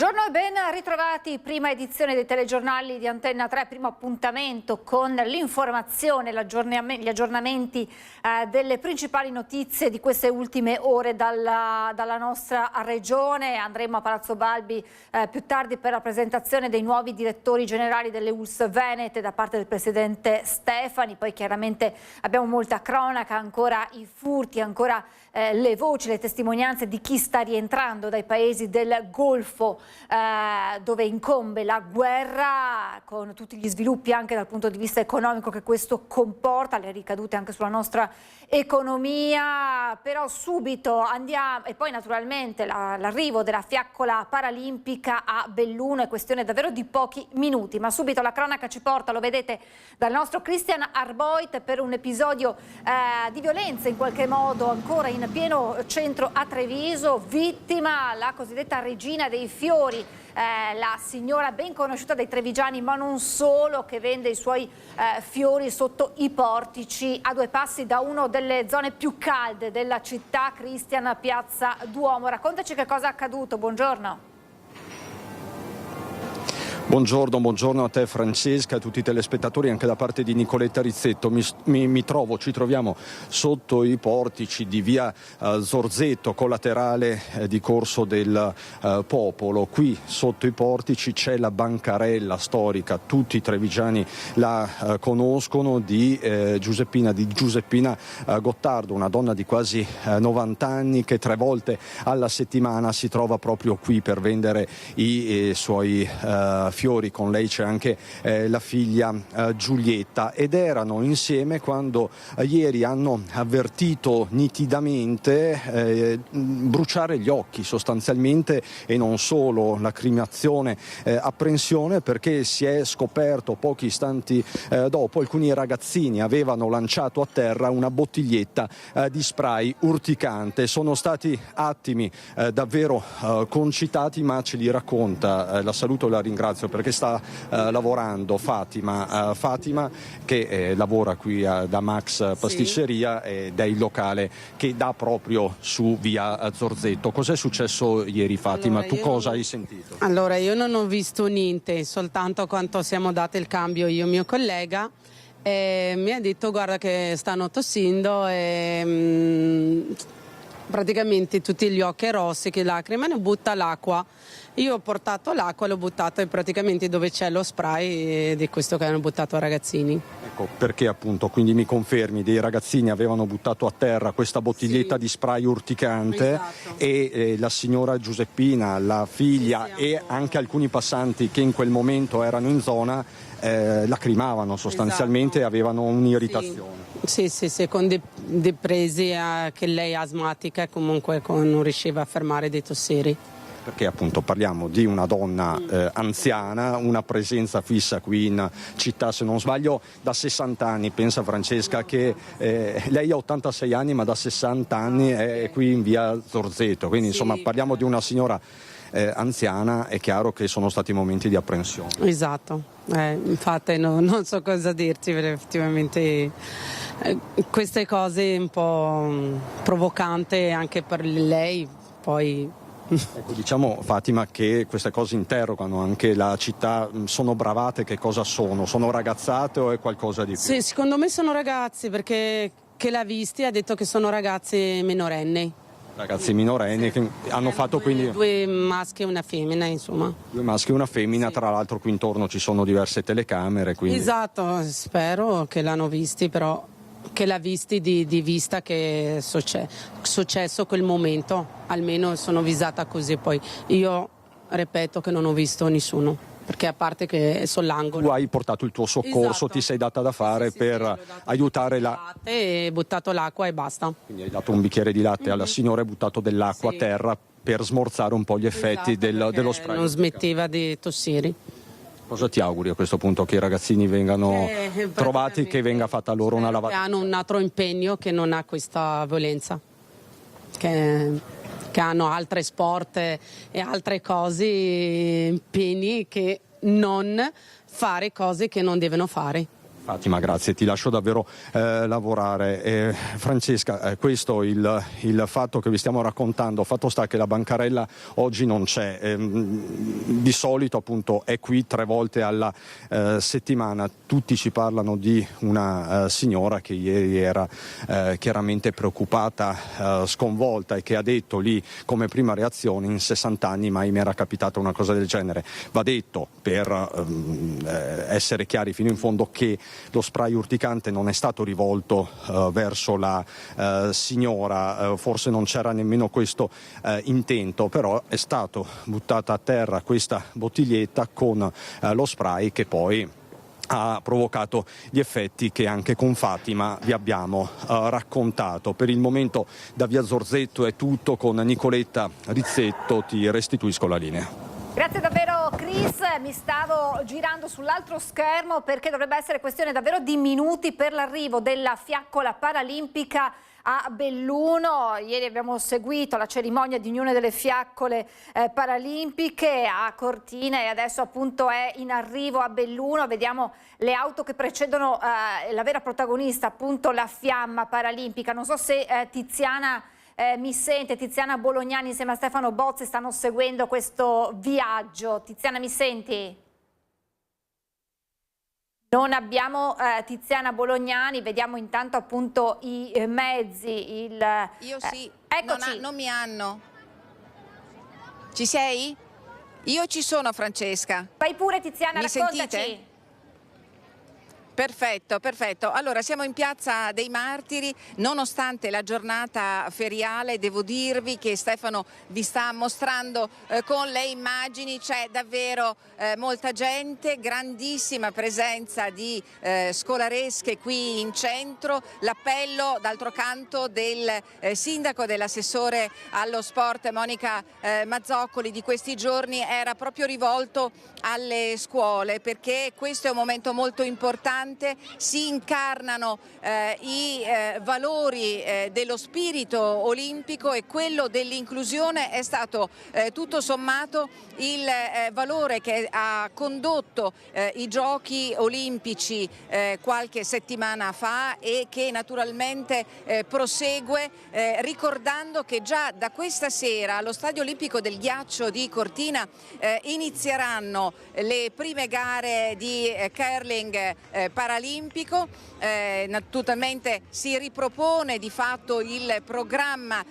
Buongiorno e ben ritrovati, prima edizione dei telegiornali di Antenna 3, primo appuntamento con l'informazione, gli aggiornamenti delle principali notizie di queste ultime ore dalla nostra regione. Andremo a Palazzo Balbi più tardi per la presentazione dei nuovi direttori generali delle ULSS Venete da parte del presidente Stefani, poi chiaramente abbiamo molta cronaca, ancora i furti, ancora le voci, le testimonianze di chi sta rientrando dai paesi del Golfo dove incombe la guerra, con tutti gli sviluppi anche dal punto di vista economico che questo comporta, le ricadute anche sulla nostra economia. Però subito andiamo, e poi naturalmente l'arrivo della fiaccola paralimpica a Belluno è questione davvero di pochi minuti, ma subito la cronaca ci porta, lo vedete, dal nostro Christian Arboit per un episodio di violenza in qualche modo ancora in pieno centro a Treviso, vittima la cosiddetta regina dei fiori, la signora ben conosciuta dai trevigiani ma non solo, che vende i suoi fiori sotto i portici a due passi da una delle zone più calde della città. Christian, Piazza Duomo, raccontaci che cosa è accaduto, buongiorno. Buongiorno a te Francesca, a tutti i telespettatori, anche da parte di Nicoletta Rizzetto. Ci troviamo sotto i portici di via Zorzetto, collaterale di Corso del Popolo. Qui sotto i portici c'è la bancarella storica, tutti i trevigiani la conoscono, di Giuseppina Gottardo, una donna di quasi 90 anni che 3 volte alla settimana si trova proprio qui per vendere i suoi fiori. Con lei c'è anche la figlia Giulietta, ed erano insieme quando ieri hanno avvertito nitidamente bruciare gli occhi sostanzialmente, e non solo, lacrimazione, apprensione, perché si è scoperto pochi istanti dopo alcuni ragazzini avevano lanciato a terra una bottiglietta di spray urticante. Sono stati attimi davvero concitati, ma ce li racconta, la saluto e la ringrazio perché sta lavorando Fatima, che lavora qui da Max Pasticceria, ed è il locale che dà proprio su via Zorzetto. Cos'è successo ieri, Fatima? Allora, tu cosa hai sentito? Allora, io non ho visto niente, soltanto quando siamo dati il cambio io e mio collega, mi ha detto guarda che stanno tossendo e praticamente tutti gli occhi rossi, che lacrime, ne butta l'acqua. Io ho portato l'acqua, l'ho buttato praticamente dove c'è lo spray di questo che hanno buttato ai ragazzini. Ecco, perché appunto, quindi mi confermi, dei ragazzini avevano buttato a terra questa bottiglietta di spray urticante, esatto. E la signora Giuseppina, la figlia, e anche alcuni passanti che in quel momento erano in zona lacrimavano sostanzialmente, esatto. Avevano un'irritazione. Sì, con dei presi che lei è asmatica e comunque non riusciva a fermare dei tossiri. Perché appunto parliamo di una donna anziana, una presenza fissa qui in città, se non sbaglio da 60 anni, pensa Francesca, che lei ha 86 anni ma da 60 anni è qui in via Zorzetto, quindi insomma parliamo di una signora anziana. È chiaro che sono stati momenti di apprensione. Esatto, infatti non so cosa dirti, perché effettivamente queste cose un po' provocante anche per lei, poi... Ecco, diciamo Fatima che queste cose interrogano anche la città. Sono bravate, che cosa sono? Sono ragazzate o è qualcosa di più? Sì, secondo me sono ragazzi, perché chi l'ha visti ha detto che sono ragazzi minorenni. Ragazzi minorenni che hanno fatto quindi... Due maschi e una femmina, insomma. 2 maschi e una femmina, Sì. Tra l'altro qui intorno ci sono diverse telecamere, quindi... Esatto, spero che l'hanno visti, però che l'ha visti di vista che è successo quel momento, almeno sono visata così. Poi io ripeto che non ho visto nessuno, perché a parte che sono l'angolo. Tu hai portato il tuo soccorso, Esatto. Ti sei data da fare per aiutare la... E buttato l'acqua e basta. Quindi hai dato un bicchiere di latte alla signora e buttato dell'acqua a terra per smorzare un po' gli effetti dello spray. Non smetteva di tossire. Cosa ti auguri a questo punto? Che i ragazzini vengano trovati, che venga fatta loro una Che lavata? hanno un altro impegno, che non ha questa violenza, che hanno altre sport e altre cose, impegni, che non fare cose che non devono fare. Fatima, grazie, ti lascio davvero lavorare. Francesca, questo il fatto che vi stiamo raccontando, fatto sta che la bancarella oggi non c'è, di solito appunto è qui 3 volte alla settimana, tutti ci parlano di una signora che ieri era chiaramente preoccupata, sconvolta, e che ha detto lì come prima reazione: in 60 anni mai mi era capitata una cosa del genere. Va detto, per essere chiari fino in fondo, che lo spray urticante non è stato rivolto verso la signora, forse non c'era nemmeno questo intento, però è stato buttata a terra questa bottiglietta con lo spray, che poi ha provocato gli effetti che anche con Fatima vi abbiamo raccontato. Per il momento da via Zorzetto è tutto, con Nicoletta Rizzetto ti restituisco la linea. Grazie davvero Chris, mi stavo girando sull'altro schermo perché dovrebbe essere questione davvero di minuti per l'arrivo della fiaccola paralimpica a Belluno. Ieri abbiamo seguito la cerimonia di ognuna delle fiaccole paralimpiche a Cortina, e adesso appunto è in arrivo a Belluno. Vediamo le auto che precedono la vera protagonista, appunto la fiamma paralimpica. Non so se Tiziana mi sente, Tiziana Bolognani insieme a Stefano Bozzi stanno seguendo questo viaggio. Tiziana, mi senti? Non abbiamo Tiziana Bolognani, vediamo intanto appunto i mezzi. Io sì, eccoci. non mi hanno. Ci sei? Io ci sono, Francesca. Vai pure Tiziana, Mi raccontaci. sentite? Perfetto, perfetto. Allora, siamo in Piazza dei Martiri, nonostante la giornata feriale. Devo dirvi che Stefano vi sta mostrando con le immagini, c'è davvero molta gente, grandissima presenza di scolaresche qui in centro. L'appello, d'altro canto, del sindaco e dell'assessore allo sport Monica Mazzoccoli di questi giorni era proprio rivolto alle scuole, perché questo è un momento molto importante. Si incarnano i valori dello spirito olimpico, e quello dell'inclusione è stato tutto sommato il valore che ha condotto i giochi olimpici qualche settimana fa, e che naturalmente prosegue, ricordando che già da questa sera allo Stadio Olimpico del Ghiaccio di Cortina inizieranno le prime gare di curling paralimpico. Naturalmente si ripropone di fatto il programma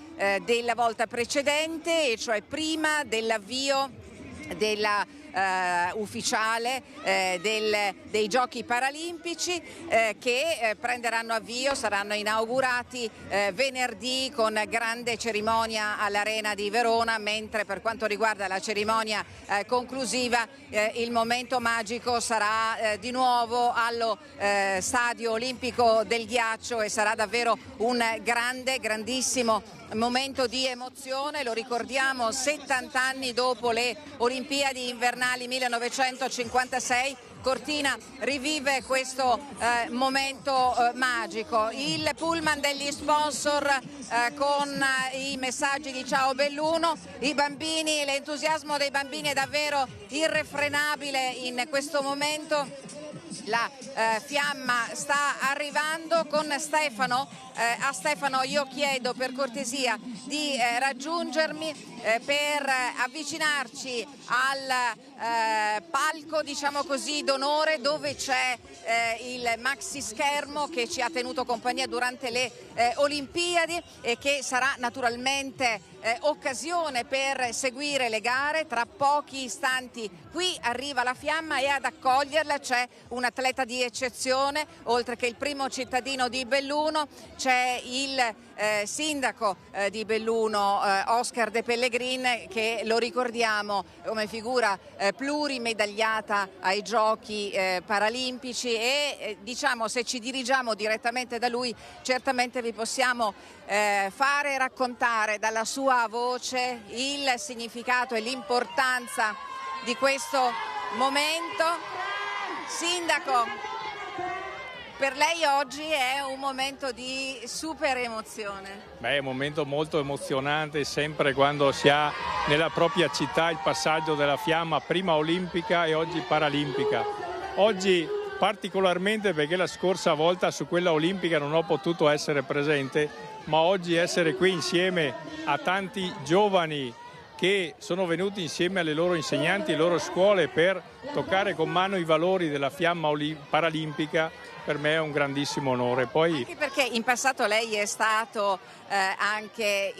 della volta precedente, e cioè prima dell'avvio della ufficiale dei giochi paralimpici che prenderanno avvio, saranno inaugurati venerdì con grande cerimonia all'Arena di Verona, mentre per quanto riguarda la cerimonia conclusiva il momento magico sarà di nuovo allo Stadio Olimpico del Ghiaccio, e sarà davvero un grandissimo momento di emozione. Lo ricordiamo, 70 anni dopo le Olimpiadi invernali 1956, Cortina rivive questo momento magico. Il pullman degli sponsor con i messaggi di Ciao Belluno, i bambini, l'entusiasmo dei bambini è davvero irrefrenabile in questo momento. La fiamma sta arrivando con Stefano. A Stefano io chiedo per cortesia di raggiungermi per avvicinarci al palco, diciamo così, d'onore, dove c'è il maxi schermo che ci ha tenuto compagnia durante le Olimpiadi, e che sarà naturalmente occasione per seguire le gare. Tra pochi istanti qui arriva la fiamma, e ad accoglierla c'è un atleta di eccezione, oltre che il primo cittadino di Belluno. C'è il sindaco di Belluno, Oscar De Pellegrin, che lo ricordiamo come figura plurimedagliata ai giochi paralimpici, e diciamo, se ci dirigiamo direttamente da lui, certamente vi possiamo fare raccontare dalla sua voce il significato e l'importanza di questo momento. Sindaco, per lei oggi è un momento di super emozione. Beh, è un momento molto emozionante sempre quando si ha nella propria città il passaggio della fiamma, prima olimpica e oggi paralimpica. Oggi particolarmente perché la scorsa volta su quella olimpica non ho potuto essere presente, ma oggi essere qui insieme a tanti giovani che sono venuti insieme alle loro insegnanti e alle loro scuole per toccare con mano i valori della fiamma paralimpica, per me è un grandissimo onore. Poi, anche perché in passato lei è stato anche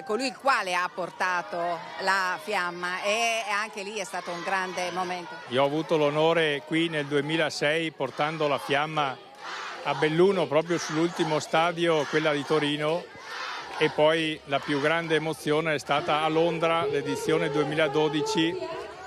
colui il quale ha portato la fiamma, e anche lì è stato un grande momento. io ho avuto l'onore qui nel 2006 portando la fiamma a Belluno, proprio sull'ultimo stadio, quella di Torino, e poi la più grande emozione è stata a Londra, l'edizione 2012,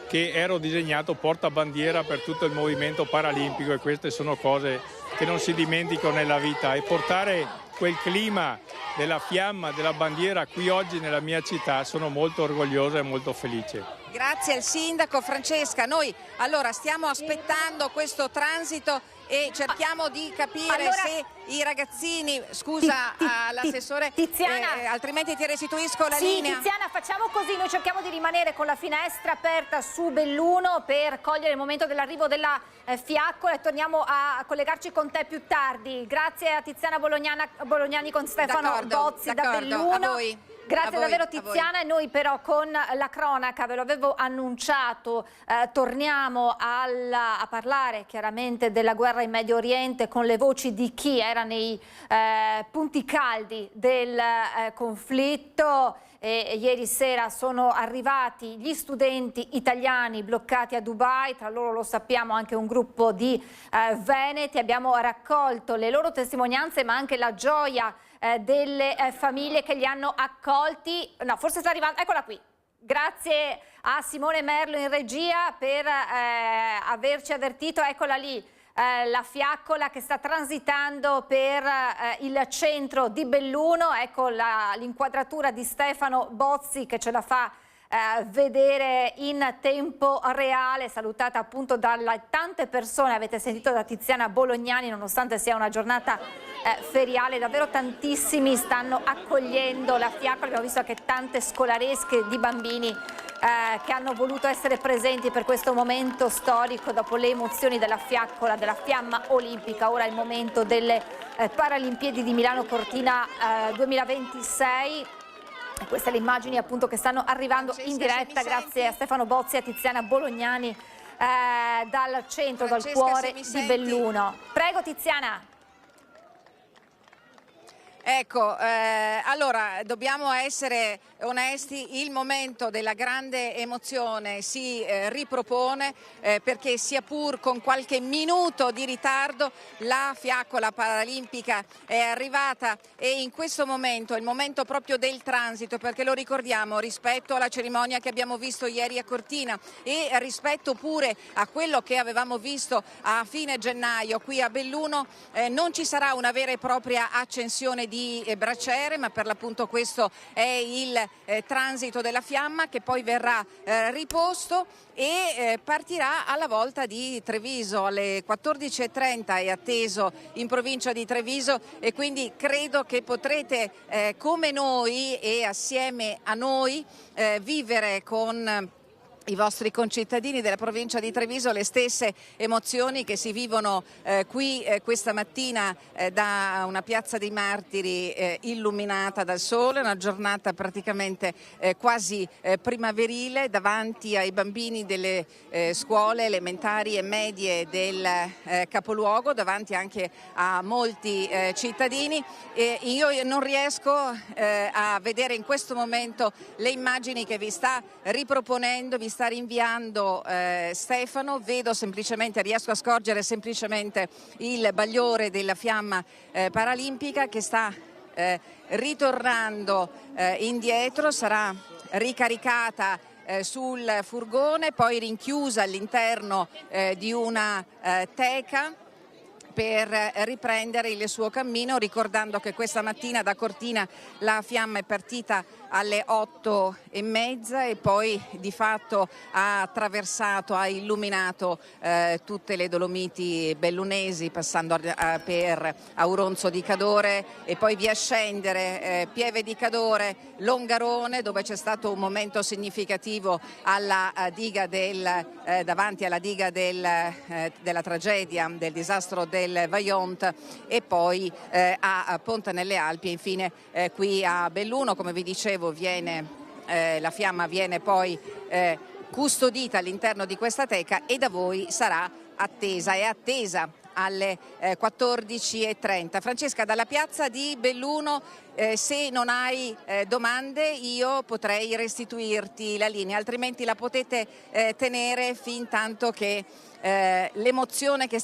che ero disegnato portabandiera per tutto il movimento paralimpico, e queste sono cose che non si dimenticano nella vita, e portare quel clima della fiamma, della bandiera qui oggi nella mia città, sono molto orgoglioso e molto felice. Grazie al sindaco. Francesca, noi allora stiamo aspettando questo transito e cerchiamo di capire se i ragazzini, scusa all'assessore, Tiziana, altrimenti ti restituisco la sì, linea. Tiziana, facciamo così, noi cerchiamo di rimanere con la finestra aperta su Belluno per cogliere il momento dell'arrivo della fiaccola, e torniamo a collegarci con te più tardi. Grazie a Tiziana Bolognani con Stefano Bozzi da Belluno. A voi. Grazie davvero Tiziana, e noi però con la cronaca, ve lo avevo annunciato, torniamo a parlare chiaramente della guerra in Medio Oriente con le voci di chi era nei punti caldi del conflitto. Ieri sera sono arrivati gli studenti italiani bloccati a Dubai, tra loro, lo sappiamo, anche un gruppo di veneti. Abbiamo raccolto le loro testimonianze, ma anche la gioia delle famiglie che li hanno accolti. No, forse sta arrivando, eccola qui. Grazie a Simone Merlo in regia per averci avvertito, eccola lì. La fiaccola che sta transitando per il centro di Belluno. Ecco l'inquadratura di Stefano Bozzi che ce la fa vedere in tempo reale, salutata appunto dalle tante persone. Avete sentito da Tiziana Bolognani, nonostante sia una giornata feriale, davvero tantissimi stanno accogliendo la fiaccola. Abbiamo visto anche tante scolaresche di bambini che hanno voluto essere presenti per questo momento storico dopo le emozioni della fiaccola, della fiamma olimpica. Ora è il momento delle Paralimpiadi di Milano Cortina 2026. E queste le immagini appunto che stanno arrivando in diretta grazie a Stefano Bozzi e a Tiziana Bolognani dal centro, dal cuore di Belluno. Prego Tiziana. Ecco, allora dobbiamo essere onesti, il momento della grande emozione si ripropone perché sia pur con qualche minuto di ritardo la fiaccola paralimpica è arrivata, e in questo momento è il momento proprio del transito, perché lo ricordiamo, rispetto alla cerimonia che abbiamo visto ieri a Cortina e rispetto pure a quello che avevamo visto a fine gennaio qui a Belluno, non ci sarà una vera e propria accensione di braciere, ma per l'appunto questo è il transito della fiamma, che poi verrà riposto e partirà alla volta di Treviso alle 14:30. È atteso in provincia di Treviso, e quindi credo che potrete come noi e assieme a noi vivere con i vostri concittadini della provincia di Treviso le stesse emozioni che si vivono qui questa mattina da una piazza dei Martiri illuminata dal sole, una giornata praticamente quasi primaverile, davanti ai bambini delle scuole elementari e medie del capoluogo, davanti anche a molti cittadini. Io non riesco a vedere in questo momento le immagini che vi sta riproponendo, vi sta rinviando Stefano. Vedo semplicemente, riesco a scorgere semplicemente il bagliore della fiamma paralimpica che sta ritornando indietro, sarà ricaricata sul furgone, poi rinchiusa all'interno di una teca per riprendere il suo cammino, ricordando che questa mattina da Cortina la fiamma è partita alle 8:30 e poi di fatto ha attraversato, ha illuminato tutte le Dolomiti bellunesi, passando per Auronzo di Cadore e poi via Scendere, Pieve di Cadore, Longarone, dove c'è stato un momento significativo alla diga davanti alla diga della tragedia, del disastro del Vajont, e poi a Ponte nelle Alpi e infine qui a Belluno. Come vi dicevo, la fiamma viene poi custodita all'interno di questa teca e da voi sarà attesa alle 14:30. Francesca, dalla piazza di Belluno, se non hai domande io potrei restituirti la linea, altrimenti la potete tenere fin tanto che l'emozione che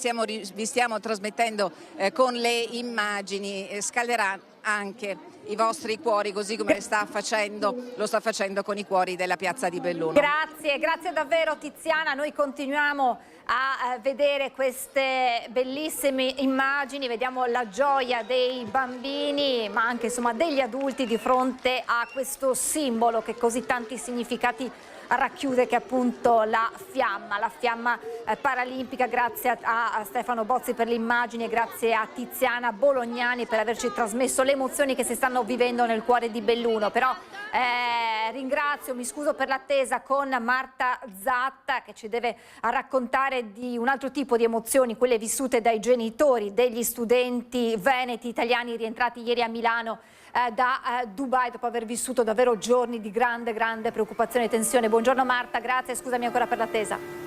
vi stiamo trasmettendo con le immagini scalderà anche i vostri cuori, così come lo sta facendo con i cuori della piazza di Belluno. Grazie davvero Tiziana, noi continuiamo a vedere queste bellissime immagini, vediamo la gioia dei bambini ma anche insomma degli adulti di fronte a questo simbolo che così tanti significati racchiude, che è appunto la fiamma paralimpica. Grazie a Stefano Bozzi per le immagini e grazie a Tiziana Bolognani per averci trasmesso le emozioni che si stanno vivendo nel cuore di Belluno. Però mi scuso per l'attesa con Marta Zatta, che ci deve raccontare di un altro tipo di emozioni, quelle vissute dai genitori degli studenti veneti italiani rientrati ieri a Milano da Dubai dopo aver vissuto davvero giorni di grande preoccupazione e tensione. Buongiorno Marta, grazie, scusami ancora per l'attesa.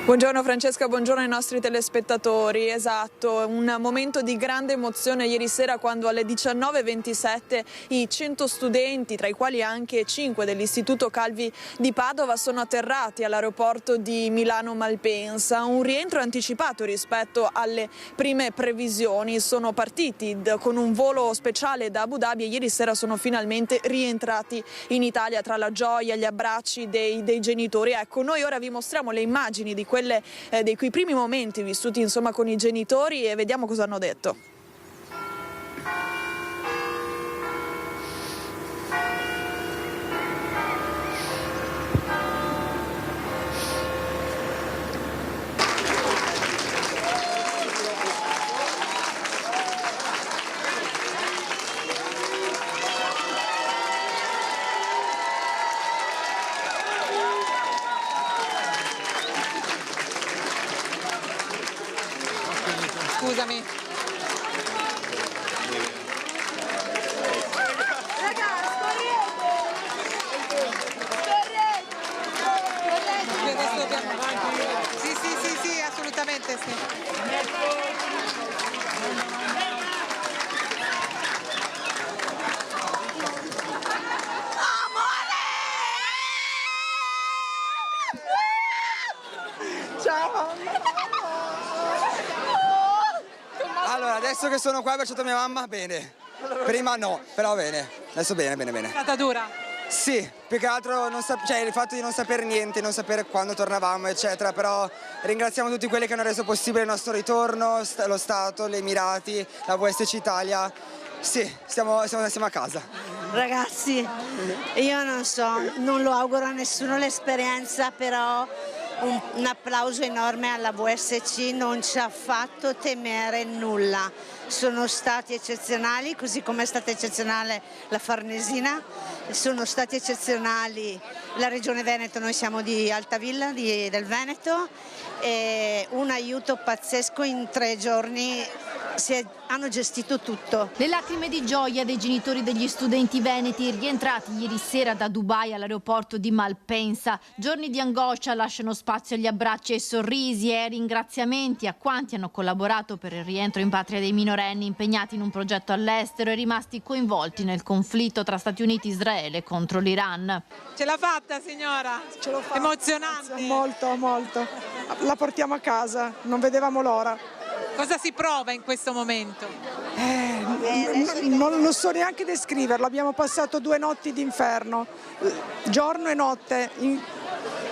Buongiorno Francesca, buongiorno ai nostri telespettatori. Esatto, un momento di grande emozione ieri sera quando alle 19:27 i 100 studenti, tra i quali anche 5 dell'Istituto Calvi di Padova, sono atterrati all'aeroporto di Milano Malpensa. Un rientro anticipato rispetto alle prime previsioni. Sono partiti con un volo speciale da Abu Dhabi e ieri sera sono finalmente rientrati in Italia tra la gioia, gli abbracci dei genitori. Ecco, noi ora vi mostriamo le immagini di dei quei primi momenti vissuti insomma con i genitori e vediamo cosa hanno detto. Scusami. Sì, assolutamente sì. Allora, adesso che sono qua, ho baciato mia mamma, bene. Prima no, però bene. Adesso bene. È stata dura? Sì, più che altro il fatto di non sapere niente, non sapere quando tornavamo, eccetera. Però ringraziamo tutti quelli che hanno reso possibile il nostro ritorno, lo Stato, gli Emirati, la VSC Italia. Sì, siamo a casa. Ragazzi, io non so, non lo auguro a nessuno l'esperienza, però un applauso enorme alla VSC, non ci ha fatto temere nulla, sono stati eccezionali, così come è stata eccezionale la Farnesina, sono stati eccezionali la Regione Veneto, noi siamo di Altavilla del Veneto, e un aiuto pazzesco in 3 giorni. Hanno gestito tutto. Le lacrime di gioia dei genitori degli studenti veneti rientrati ieri sera da Dubai all'aeroporto di Malpensa. Giorni di angoscia lasciano spazio agli abbracci e ai sorrisi e ai ringraziamenti a quanti hanno collaborato per il rientro in patria dei minorenni impegnati in un progetto all'estero e rimasti coinvolti nel conflitto tra Stati Uniti e Israele contro l'Iran. Ce l'ha fatta signora? Ce l'ho fatta. Emozionante? Molto. La portiamo a casa, non vedevamo l'ora. Cosa si prova in questo momento? Non so neanche descriverlo, abbiamo passato 2 notti d'inferno, giorno e notte,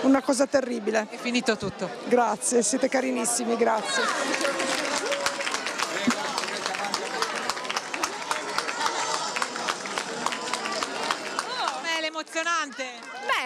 una cosa terribile. È finito tutto. Grazie, siete carinissimi, grazie.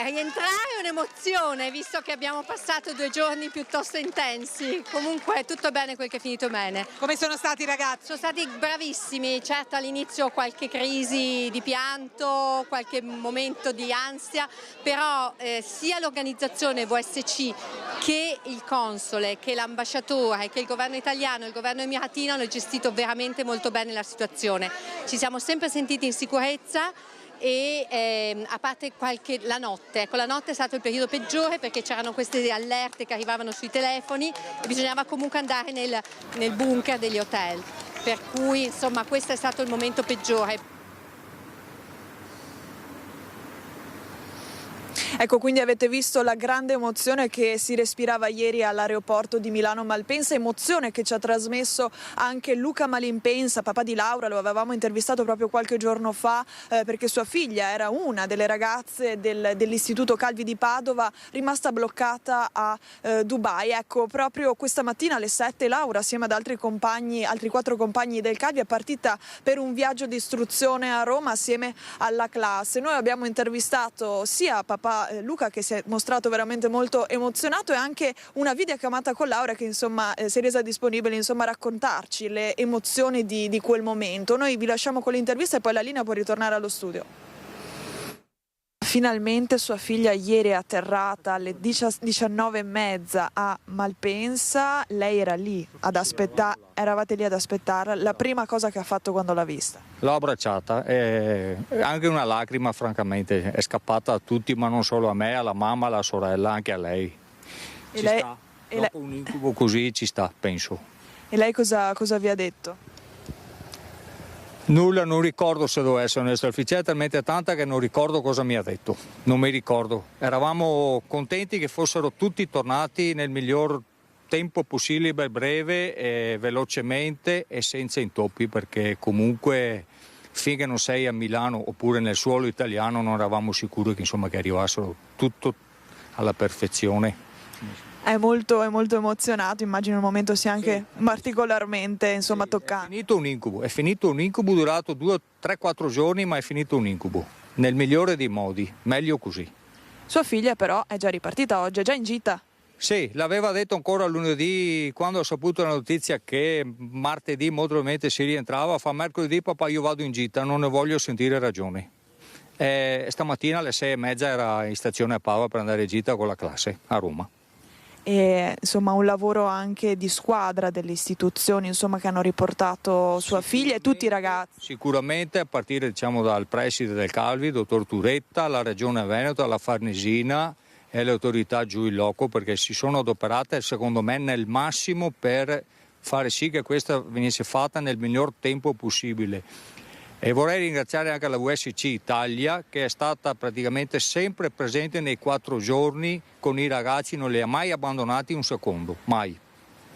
Rientrare è un'emozione, visto che abbiamo passato 2 giorni piuttosto intensi. Comunque tutto bene quel che è finito bene. Come sono stati i ragazzi? Sono stati bravissimi, certo all'inizio qualche crisi di pianto, qualche momento di ansia, però sia l'organizzazione VSC che il console, che l'ambasciatore, che il governo italiano e il governo emiratino hanno gestito veramente molto bene la situazione. Ci siamo sempre sentiti in sicurezza. E a parte la notte, ecco, la notte è stato il periodo peggiore perché c'erano queste allerte che arrivavano sui telefoni e bisognava comunque andare nel bunker degli hotel, per cui insomma questo è stato il momento peggiore. Ecco, quindi avete visto la grande emozione che si respirava ieri all'aeroporto di Milano Malpensa, emozione che ci ha trasmesso anche Luca Malpensa, papà di Laura. Lo avevamo intervistato proprio qualche giorno fa perché sua figlia era una delle ragazze dell'Istituto Calvi di Padova rimasta bloccata a Dubai. Ecco, proprio questa mattina alle 7 Laura, assieme ad altri 4 compagni del Calvi, è partita per un viaggio di istruzione a Roma assieme alla classe. Noi abbiamo intervistato sia papà Luca, che si è mostrato veramente molto emozionato, e anche una videochiamata con Laura che insomma si è resa disponibile a raccontarci le emozioni di quel momento. Noi vi lasciamo con l'intervista e poi la linea può ritornare allo studio. Finalmente sua figlia ieri è atterrata alle 19:30 a Malpensa. Lei era lì ad aspettare, eravate lì ad aspettarla. La prima cosa che ha fatto quando l'ha vista? L'ho abbracciata e anche una lacrima francamente è scappata a tutti, ma non solo a me, alla mamma, alla sorella, anche a lei. Dopo un incubo così ci sta, penso. E lei cosa vi ha detto? Nulla, non ricordo, se devo essere onesto, è talmente tanta che non ricordo cosa mi ha detto, non mi ricordo. Eravamo contenti che fossero tutti tornati nel miglior tempo possibile, breve e velocemente e senza intoppi, perché comunque finché non sei a Milano oppure nel suolo italiano non eravamo sicuri che arrivassero tutto alla perfezione. È molto emozionato, immagino il momento sia anche particolarmente toccante. È finito un incubo durato 2, 3, 4 giorni, ma è finito un incubo, nel migliore dei modi, meglio così. Sua figlia però è già ripartita oggi, è già in gita. Sì, l'aveva detto ancora lunedì quando ho saputo la notizia che martedì molto probabilmente si rientrava, fa mercoledì papà io vado in gita, non ne voglio sentire ragioni. Stamattina alle 6:30 era in stazione a Padova per andare in gita con la classe a Roma. E un lavoro anche di squadra delle istituzioni che hanno riportato sua figlia e tutti i ragazzi. Sicuramente a partire dal preside del Calvi, dottor Turetta, la Regione Veneto, la Farnesina e le autorità giù in loco, perché si sono adoperate secondo me nel massimo per fare sì che questa venisse fatta nel miglior tempo possibile. E vorrei ringraziare anche la VSC Italia, che è stata praticamente sempre presente nei 4 giorni con i ragazzi, non li ha mai abbandonati un secondo, mai.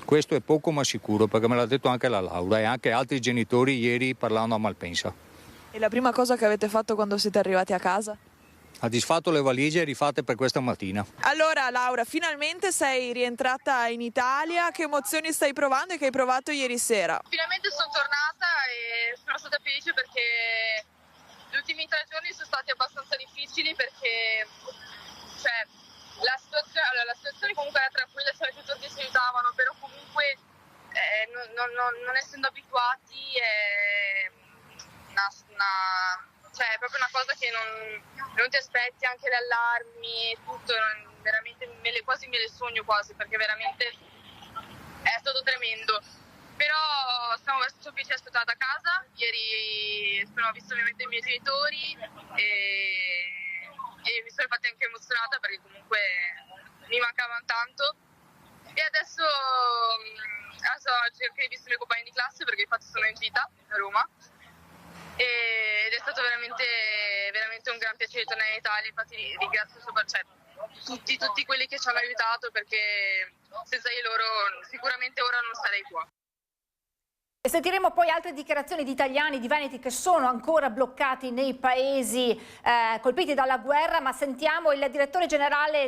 Questo è poco ma sicuro, perché me l'ha detto anche la Laura e anche altri genitori ieri parlando a Malpensa. E la prima cosa che avete fatto quando siete arrivati a casa? Ha disfatto le valigie rifatte per questa mattina. Allora Laura, finalmente sei rientrata in Italia, che emozioni stai provando e che hai provato ieri sera? Finalmente sono tornata e sono stata felice perché gli ultimi 3 giorni sono stati abbastanza difficili perché la situazione comunque era tranquilla, i tutori si aiutavano, però comunque non essendo abituati è proprio una cosa che non ti aspetti, anche le allarmi e tutto, veramente quasi me le sogno perché veramente è stato tremendo. Però sono felice di essere stata a casa, ieri ho visto ovviamente i miei genitori e mi sono infatti anche emozionata perché comunque mi mancavano tanto. E adesso oggi ho anche visto i miei compagni di classe perché infatti sono in gita a Roma. Ed è stato veramente un gran piacere tornare in Italia, infatti ringrazio tutti quelli che ci hanno aiutato perché senza di loro sicuramente ora non sarei qua. E sentiremo poi altre dichiarazioni di italiani, di veneti che sono ancora bloccati nei paesi colpiti dalla guerra, ma sentiamo il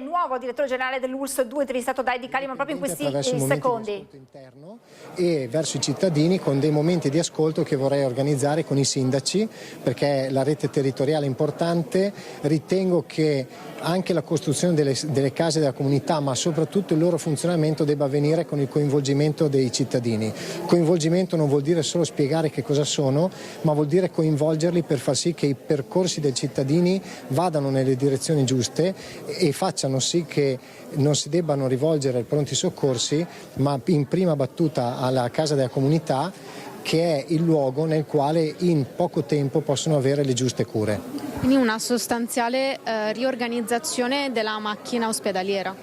nuovo direttore generale dell'ULSS 2 intervistato da Edi Kaliman proprio in questi secondi. Interno e verso i cittadini con dei momenti di ascolto che vorrei organizzare con i sindaci, perché la rete territoriale è importante. Ritengo che anche la costruzione delle case della comunità, ma soprattutto il loro funzionamento debba avvenire con il coinvolgimento dei cittadini. Coinvolgimento non vuol dire solo spiegare che cosa sono, ma vuol dire coinvolgerli per far sì che i percorsi dei cittadini vadano nelle direzioni giuste e facciano sì che non si debbano rivolgere ai pronti soccorsi, ma in prima battuta alla casa della comunità, che è il luogo nel quale in poco tempo possono avere le giuste cure. Quindi una sostanziale riorganizzazione della macchina ospedaliera.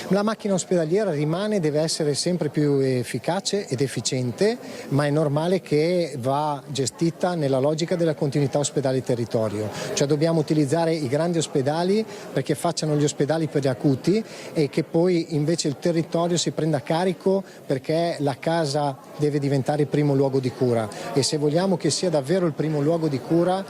La macchina ospedaliera rimane, deve essere sempre più efficace ed efficiente, ma è normale che va gestita nella logica della continuità ospedale-territorio. Cioè dobbiamo utilizzare i grandi ospedali perché facciano gli ospedali per gli acuti e che poi invece il territorio si prenda carico perché la casa deve diventare il primo luogo di cura. E se vogliamo che sia davvero il primo luogo di cura,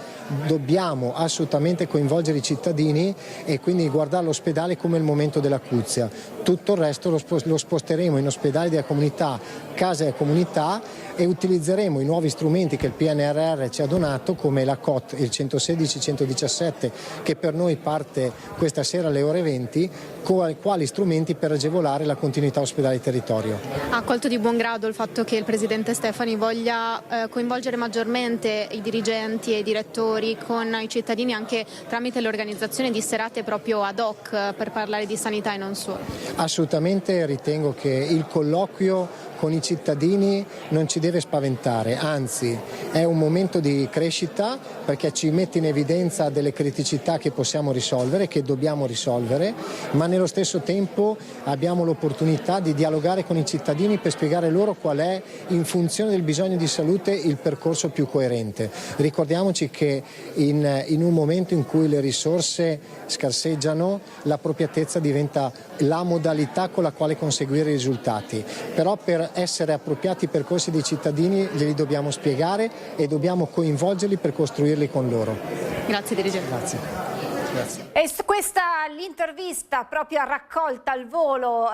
dobbiamo assolutamente coinvolgere i cittadini e quindi guardare l'ospedale come il momento dell'acuzia. Tutto il resto lo sposteremo in ospedali della comunità, case della comunità, e utilizzeremo i nuovi strumenti che il PNRR ci ha donato, come la COT, il 116-117, che per noi parte questa sera alle ore 20, quali strumenti per agevolare la continuità ospedale-territorio. Ha accolto di buon grado il fatto che il Presidente Stefani voglia coinvolgere maggiormente i dirigenti e i direttori con i cittadini anche tramite l'organizzazione di serate proprio ad hoc per parlare di sanità e non solo. Assolutamente ritengo che il colloquio con i cittadini non ci deve spaventare, anzi è un momento di crescita perché ci mette in evidenza delle criticità che possiamo risolvere, che dobbiamo risolvere, ma nello stesso tempo abbiamo l'opportunità di dialogare con i cittadini per spiegare loro qual è, in funzione del bisogno di salute, il percorso più coerente. Ricordiamoci che in un momento in cui le risorse scarseggiano, l'appropriatezza diventa la modalità con la quale conseguire i risultati. Però per essere appropriati i percorsi dei cittadini glieli dobbiamo spiegare e dobbiamo coinvolgerli per costruirli con loro. Grazie dirigente. Grazie. E questa l'intervista proprio raccolta al volo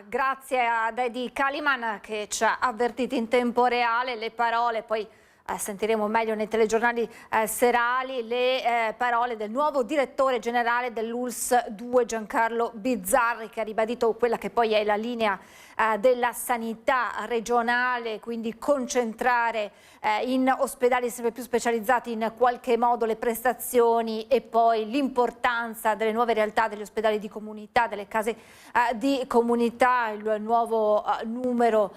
grazie ad Eddie Kaliman, che ci ha avvertito in tempo reale. Le parole poi sentiremo meglio nei telegiornali serali, le parole del nuovo direttore generale dell'ULSS 2 Giancarlo Bizzarri, che ha ribadito quella che poi è la linea della sanità regionale, quindi concentrare in ospedali sempre più specializzati in qualche modo le prestazioni, e poi l'importanza delle nuove realtà degli ospedali di comunità, delle case di comunità, il nuovo numero,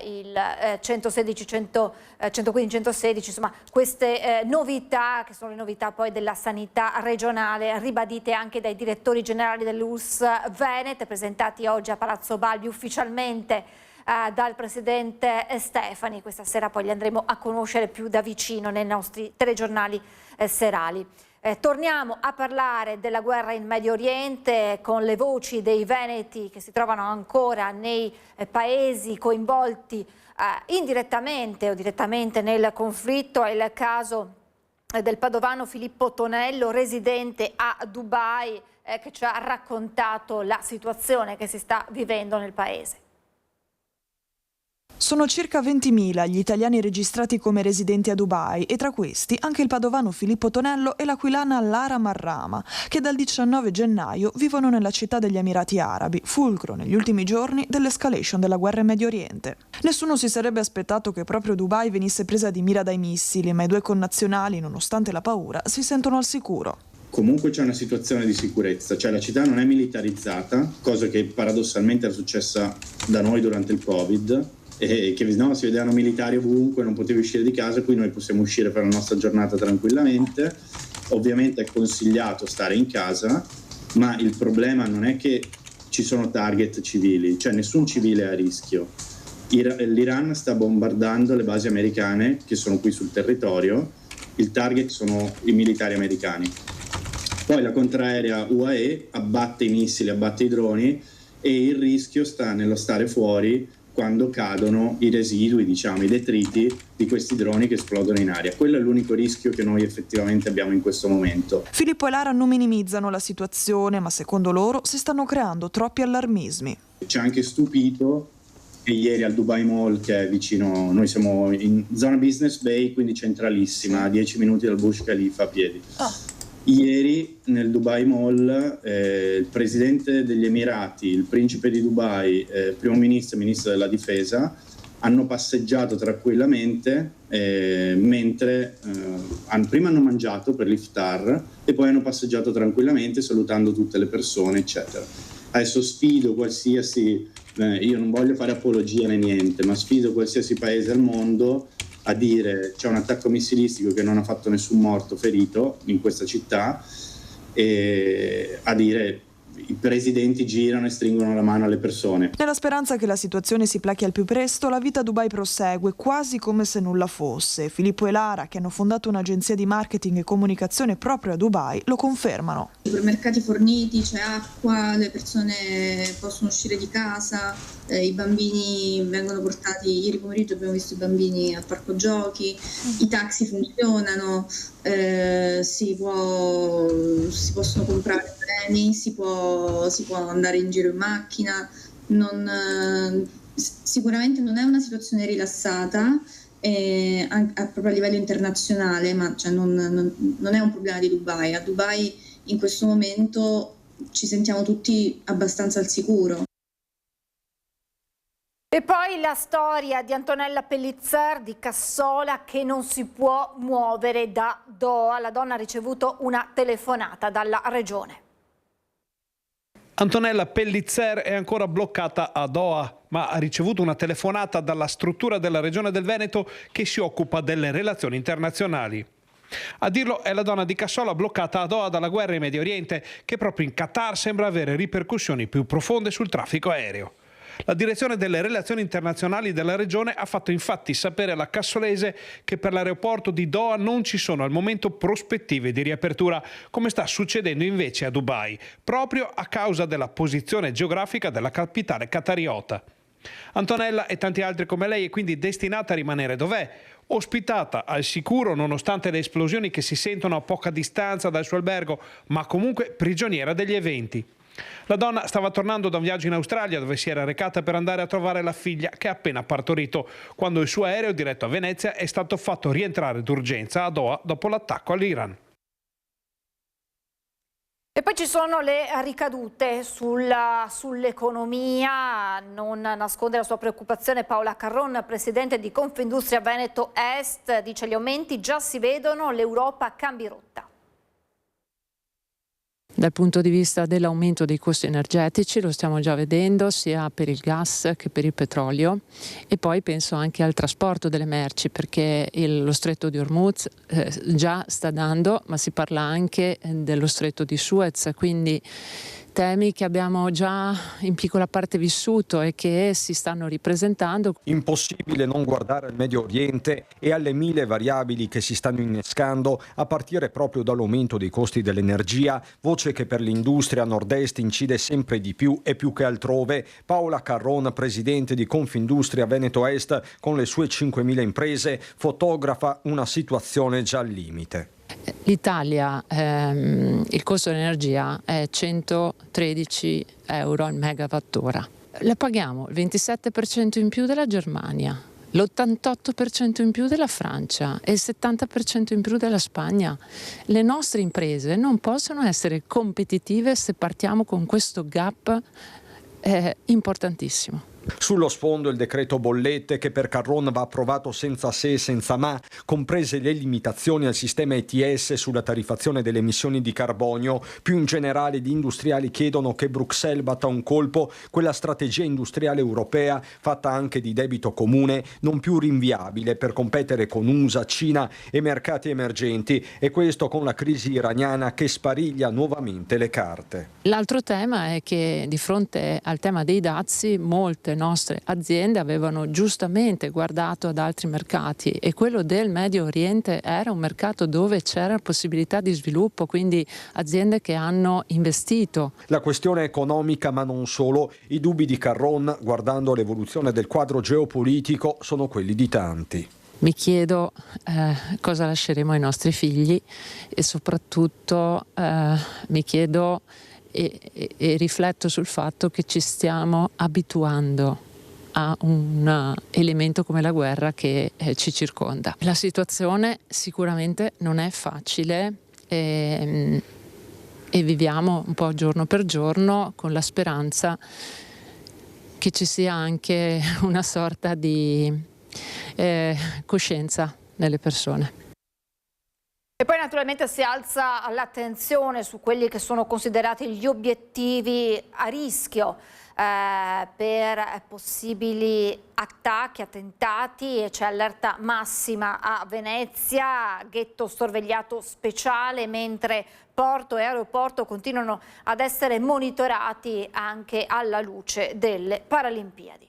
il 116, 115, 116, insomma queste novità che sono le novità poi della sanità regionale, ribadite anche dai direttori generali dell'ULSS Venete, presentati oggi a Palazzo Balbi ufficialmente dal presidente Stefani. Questa sera poi li andremo a conoscere più da vicino nei nostri telegiornali serali. Torniamo a parlare della guerra in Medio Oriente con le voci dei veneti che si trovano ancora nei paesi coinvolti indirettamente o direttamente nel conflitto. È il caso del padovano Filippo Tonello, residente a Dubai, che ci ha raccontato la situazione che si sta vivendo nel paese. Sono circa 20.000 gli italiani registrati come residenti a Dubai e tra questi anche il padovano Filippo Tonello e l'aquilana Lara Marrama, che dal 19 gennaio vivono nella città degli Emirati Arabi, fulcro negli ultimi giorni dell'escalation della guerra in Medio Oriente. Nessuno si sarebbe aspettato che proprio Dubai venisse presa di mira dai missili, ma i due connazionali, nonostante la paura, si sentono al sicuro. Comunque c'è una situazione di sicurezza, cioè la città non è militarizzata, cosa che paradossalmente era successa da noi durante il Covid, e che si vedevano militari ovunque, non potevi uscire di casa, qui noi possiamo uscire per la nostra giornata tranquillamente. Ovviamente è consigliato stare in casa, ma il problema non è che ci sono target civili, cioè nessun civile è a rischio. L'Iran sta bombardando le basi americane che sono qui sul territorio, il target sono i militari americani. Poi la contraerea UAE abbatte i missili, abbatte i droni, e il rischio sta nello stare fuori quando cadono i residui, i detriti di questi droni che esplodono in aria. Quello è l'unico rischio che noi effettivamente abbiamo in questo momento. Filippo e Lara non minimizzano la situazione, ma secondo loro si stanno creando troppi allarmismi. Ci ha anche stupito che ieri al Dubai Mall, che è vicino, noi siamo in zona Business Bay, quindi centralissima, a 10 minuti dal Burj Khalifa a piedi. Ieri nel Dubai Mall il presidente degli Emirati, il principe di Dubai, primo ministro e ministro della difesa hanno passeggiato tranquillamente mentre prima hanno mangiato per l'iftar e poi hanno passeggiato tranquillamente salutando tutte le persone, eccetera. Adesso sfido qualsiasi, io non voglio fare apologia né niente, ma sfido qualsiasi paese al mondo a dire c'è un attacco missilistico che non ha fatto nessun morto ferito in questa città, e a dire i presidenti girano e stringono la mano alle persone. Nella speranza che la situazione si plachi al più presto, la vita a Dubai prosegue quasi come se nulla fosse. Filippo e Lara, che hanno fondato un'agenzia di marketing e comunicazione proprio a Dubai, lo confermano. I supermercati forniti, c'è acqua, le persone possono uscire di casa, i bambini vengono portati, ieri pomeriggio abbiamo visto i bambini al parco giochi, i taxi funzionano, si possono comprare beni, si può andare in giro in macchina, sicuramente non è una situazione rilassata proprio a livello internazionale, ma cioè non è un problema di Dubai. A Dubai in questo momento ci sentiamo tutti abbastanza al sicuro. E poi la storia di Antonella Pellicer di Cassola che non si può muovere da Doha. La donna ha ricevuto una telefonata dalla regione. Antonella Pellicer è ancora bloccata a Doha, ma ha ricevuto una telefonata dalla struttura della Regione del Veneto che si occupa delle relazioni internazionali. A dirlo è la donna di Cassola bloccata a Doha dalla guerra in Medio Oriente, che proprio in Qatar sembra avere ripercussioni più profonde sul traffico aereo. La direzione delle relazioni internazionali della regione ha fatto infatti sapere alla cassolese che per l'aeroporto di Doha non ci sono al momento prospettive di riapertura, come sta succedendo invece a Dubai, proprio a causa della posizione geografica della capitale qatariota. Antonella e tanti altri come lei è quindi destinata a rimanere dov'è, ospitata al sicuro nonostante le esplosioni che si sentono a poca distanza dal suo albergo, ma comunque prigioniera degli eventi. La donna stava tornando da un viaggio in Australia dove si era recata per andare a trovare la figlia che ha appena partorito, quando il suo aereo diretto a Venezia è stato fatto rientrare d'urgenza a Doha dopo l'attacco all'Iran. E poi ci sono le ricadute sull'economia. Non nasconde la sua preoccupazione Paola Carron, presidente di Confindustria Veneto Est, dice gli aumenti già si vedono, l'Europa cambi rotta. Dal punto di vista dell'aumento dei costi energetici lo stiamo già vedendo sia per il gas che per il petrolio, e poi penso anche al trasporto delle merci, perché lo stretto di Hormuz già sta dando, ma si parla anche dello stretto di Suez, quindi temi che abbiamo già in piccola parte vissuto e che si stanno ripresentando. Impossibile non guardare al Medio Oriente e alle mille variabili che si stanno innescando, a partire proprio dall'aumento dei costi dell'energia, voce che per l'industria nord-est incide sempre di più e più che altrove. Paola Carron, presidente di Confindustria Veneto Est, con le sue 5.000 imprese, fotografa una situazione già al limite. L'Italia, il costo dell'energia è 113 euro al megawattora. La paghiamo il 27% in più della Germania, l'88% in più della Francia e il 70% in più della Spagna. Le nostre imprese non possono essere competitive se partiamo con questo gap importantissimo. Sullo sfondo il decreto bollette che per Carron va approvato senza se e senza ma, comprese le limitazioni al sistema ETS sulla tariffazione delle emissioni di carbonio. Più in generale gli industriali chiedono che Bruxelles batta un colpo quella strategia industriale europea fatta anche di debito comune non più rinviabile per competere con USA, Cina e mercati emergenti, e questo con la crisi iraniana che spariglia nuovamente le carte. L'altro tema è che di fronte al tema dei dazi molte nostre aziende avevano giustamente guardato ad altri mercati, e quello del Medio Oriente era un mercato dove c'era possibilità di sviluppo, quindi aziende che hanno investito. La questione economica, ma non solo. I dubbi di Carron, guardando l'evoluzione del quadro geopolitico, sono quelli di tanti. Mi chiedo cosa lasceremo ai nostri figli, e soprattutto mi chiedo e rifletto sul fatto che ci stiamo abituando a un elemento come la guerra che ci circonda. La situazione sicuramente non è facile, e viviamo un po' giorno per giorno con la speranza che ci sia anche una sorta di coscienza nelle persone. E poi naturalmente si alza l'attenzione su quelli che sono considerati gli obiettivi a rischio per possibili attacchi, attentati, e c'è allerta massima a Venezia, ghetto sorvegliato speciale, mentre porto e aeroporto continuano ad essere monitorati anche alla luce delle Paralimpiadi.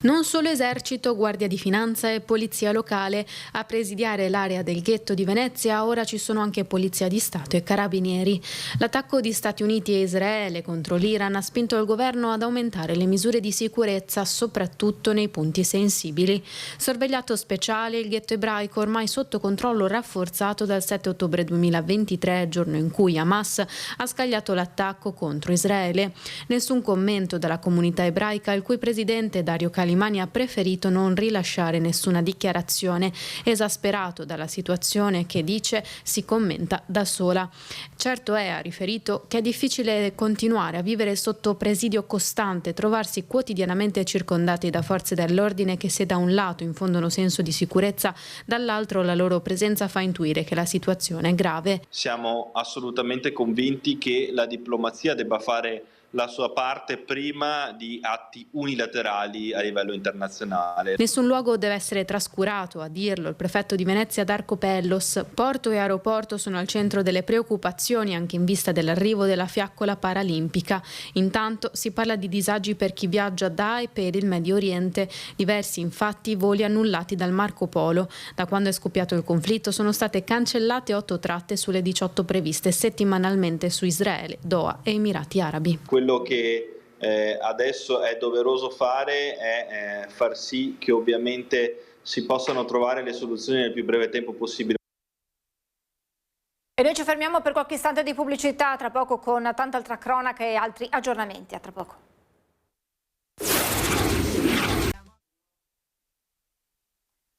Non solo esercito, guardia di finanza e polizia locale a presidiare l'area del ghetto di Venezia, ora ci sono anche polizia di Stato e carabinieri. L'attacco di Stati Uniti e Israele contro l'Iran ha spinto il governo ad aumentare le misure di sicurezza, soprattutto nei punti sensibili. Sorvegliato speciale, il ghetto ebraico ormai sotto controllo rafforzato dal 7 ottobre 2023, giorno in cui Hamas ha scagliato l'attacco contro Israele. Nessun commento dalla comunità ebraica, il cui presidente Dario Calimani ha preferito non rilasciare nessuna dichiarazione, esasperato dalla situazione che, dice, si commenta da sola. Certo è, ha riferito, che è difficile continuare a vivere sotto presidio costante, trovarsi quotidianamente circondati da forze dell'ordine che, se da un lato infondono senso di sicurezza, dall'altro la loro presenza fa intuire che la situazione è grave. Siamo assolutamente convinti che la diplomazia debba fare la sua parte prima di atti unilaterali a livello internazionale. Nessun luogo deve essere trascurato, a dirlo il prefetto di Venezia Darko Pellos. Porto e aeroporto sono al centro delle preoccupazioni anche in vista dell'arrivo della fiaccola paralimpica. Intanto si parla di disagi per chi viaggia da e per il Medio Oriente. Diversi infatti voli annullati dal Marco Polo. Da quando è scoppiato il conflitto sono state cancellate 8 tratte sulle 18 previste settimanalmente su Israele, Doha e Emirati Arabi. Quello che adesso è doveroso fare è far sì che ovviamente si possano trovare le soluzioni nel più breve tempo possibile. E noi ci fermiamo per qualche istante di pubblicità, tra poco con tanta altra cronaca e altri aggiornamenti. A tra poco.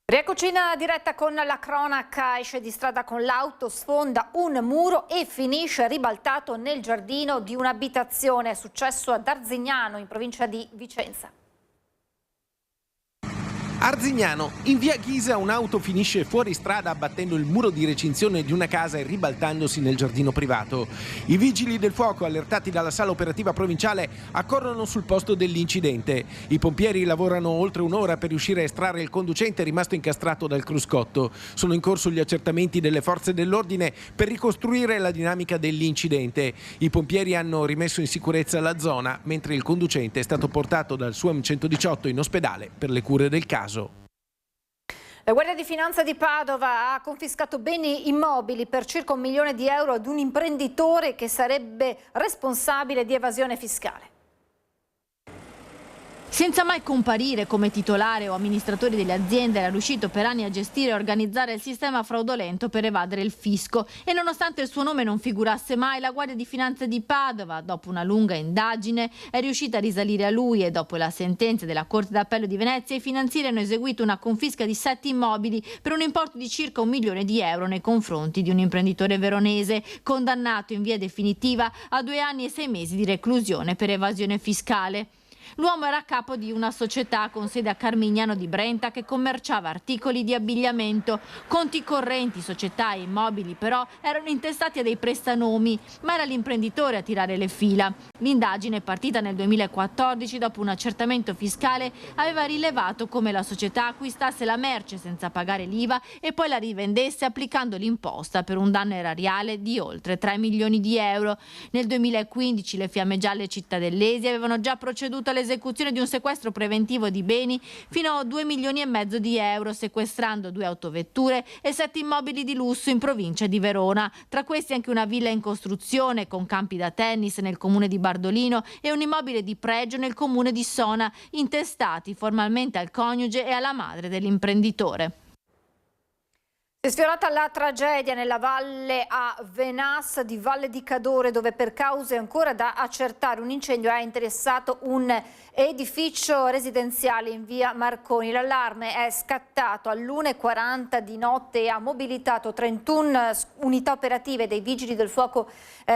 Rieccoci in diretta con la cronaca. Esce di strada con l'auto, sfonda un muro e finisce ribaltato nel giardino di un'abitazione. È successo ad Arzignano, in provincia di Vicenza. Arzignano, in via Ghisa un'auto finisce fuori strada abbattendo il muro di recinzione di una casa e ribaltandosi nel giardino privato. I vigili del fuoco, allertati dalla sala operativa provinciale, accorrono sul posto dell'incidente. I pompieri lavorano oltre un'ora per riuscire a estrarre il conducente rimasto incastrato dal cruscotto. Sono in corso gli accertamenti delle forze dell'ordine per ricostruire la dinamica dell'incidente. I pompieri hanno rimesso in sicurezza la zona, mentre il conducente è stato portato dal SUAM 118 in ospedale per le cure del caso. La Guardia di Finanza di Padova ha confiscato beni immobili per circa €1 milione ad un imprenditore che sarebbe responsabile di evasione fiscale. Senza mai comparire come titolare o amministratore delle aziende, era riuscito per anni a gestire e organizzare il sistema fraudolento per evadere il fisco. E nonostante il suo nome non figurasse mai, la Guardia di Finanza di Padova, dopo una lunga indagine, è riuscita a risalire a lui e, dopo la sentenza della Corte d'Appello di Venezia, i finanzieri hanno eseguito una confisca di 7 immobili per un importo di circa €1 milione nei confronti di un imprenditore veronese, condannato in via definitiva a 2 anni e 6 mesi di reclusione per evasione fiscale. L'uomo era a capo di una società con sede a Carmignano di Brenta che commerciava articoli di abbigliamento. Conti correnti, società e immobili però erano intestati a dei prestanomi, ma era l'imprenditore a tirare le fila. L'indagine, partita nel 2014 dopo un accertamento fiscale, aveva rilevato come la società acquistasse la merce senza pagare l'IVA e poi la rivendesse applicando l'imposta per un danno erariale di oltre €3 milioni. Nel 2015 le Fiamme Gialle cittadellesi avevano già proceduto all'esecuzione di un sequestro preventivo di beni fino a €2,5 milioni, sequestrando 2 autovetture e 7 immobili di lusso in provincia di Verona. Tra questi anche una villa in costruzione con campi da tennis nel comune di Bardolino e un immobile di pregio nel comune di Sona, intestati formalmente al coniuge e alla madre dell'imprenditore. È sfiorata la tragedia nella valle a Venas di Valle di Cadore, dove per cause ancora da accertare un incendio ha interessato un edificio residenziale in via Marconi. L'allarme è scattato all'1:40 di notte e ha mobilitato 31 unità operative dei vigili del fuoco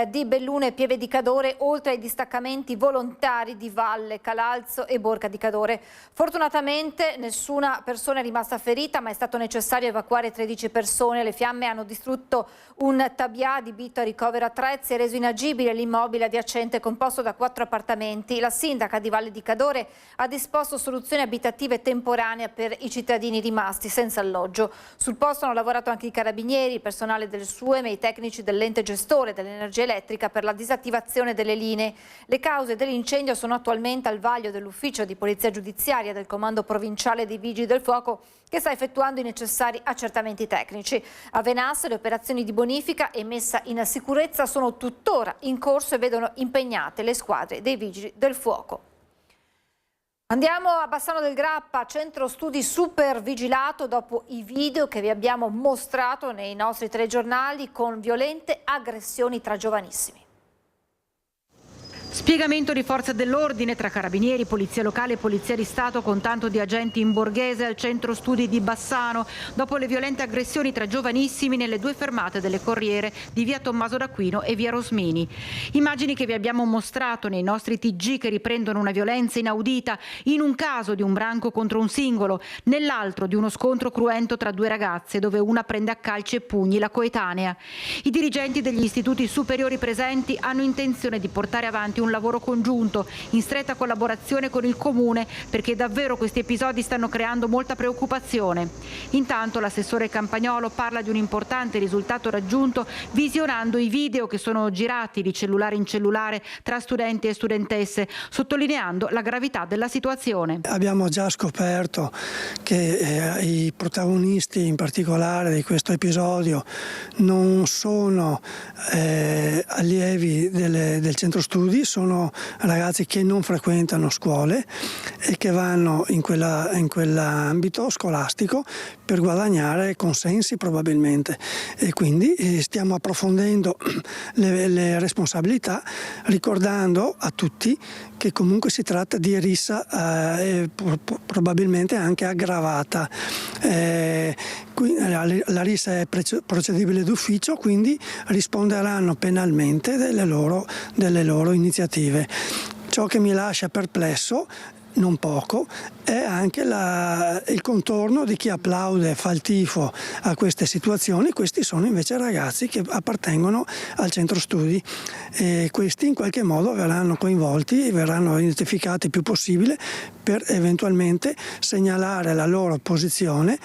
di Belluno e Pieve di Cadore, oltre ai distaccamenti volontari di Valle, Calalzo e Borca di Cadore. Fortunatamente nessuna persona è rimasta ferita, ma è stato necessario evacuare 13 persone. Le fiamme hanno distrutto un tabià adibito a ricovero attrezzi e reso inagibile l'immobile adiacente composto da 4 appartamenti. La sindaca di Valle di Cadore ha disposto soluzioni abitative temporanee per i cittadini rimasti senza alloggio. Sul posto hanno lavorato anche i carabinieri, il personale del SUEM e i tecnici dell'ente gestore dell'energia elettrica per la disattivazione delle linee. Le cause dell'incendio sono attualmente al vaglio dell'ufficio di polizia giudiziaria del comando provinciale dei vigili del fuoco, che sta effettuando i necessari accertamenti tecnici. A Venas le operazioni di bonifica e messa in sicurezza sono tuttora in corso e vedono impegnate le squadre dei vigili del fuoco. Andiamo a Bassano del Grappa, centro studi super vigilato dopo i video che vi abbiamo mostrato nei nostri telegiornali con violente aggressioni tra giovanissimi. Spiegamento di forze dell'ordine tra carabinieri, polizia locale e polizia di Stato con tanto di agenti in Borghese al centro studi di Bassano dopo le violente aggressioni tra giovanissimi nelle 2 fermate delle corriere di via Tommaso d'Aquino e via Rosmini. Immagini che vi abbiamo mostrato nei nostri TG che riprendono una violenza inaudita, in un caso di un branco contro un singolo, nell'altro di uno scontro cruento tra 2 ragazze dove una prende a calci e pugni la coetanea. I dirigenti degli istituti superiori presenti hanno intenzione di portare avanti un lavoro congiunto in stretta collaborazione con il Comune, perché davvero questi episodi stanno creando molta preoccupazione. Intanto l'assessore Campagnolo parla di un importante risultato raggiunto visionando i video che sono girati di cellulare in cellulare tra studenti e studentesse, sottolineando la gravità della situazione. Abbiamo già scoperto che i protagonisti in particolare di questo episodio non sono allievi del centro studi, sono ragazzi che non frequentano scuole e che vanno in quell'ambito scolastico per guadagnare consensi probabilmente, e quindi stiamo approfondendo le responsabilità, ricordando a tutti che comunque si tratta di rissa probabilmente anche aggravata. La rissa è procedibile d'ufficio, quindi risponderanno penalmente delle loro iniziative. Ciò che mi lascia perplesso, non poco, è anche il contorno di chi applaude, fa il tifo a queste situazioni. Questi sono invece ragazzi che appartengono al centro studi e questi in qualche modo verranno coinvolti, verranno identificati il più possibile per eventualmente segnalare la loro posizione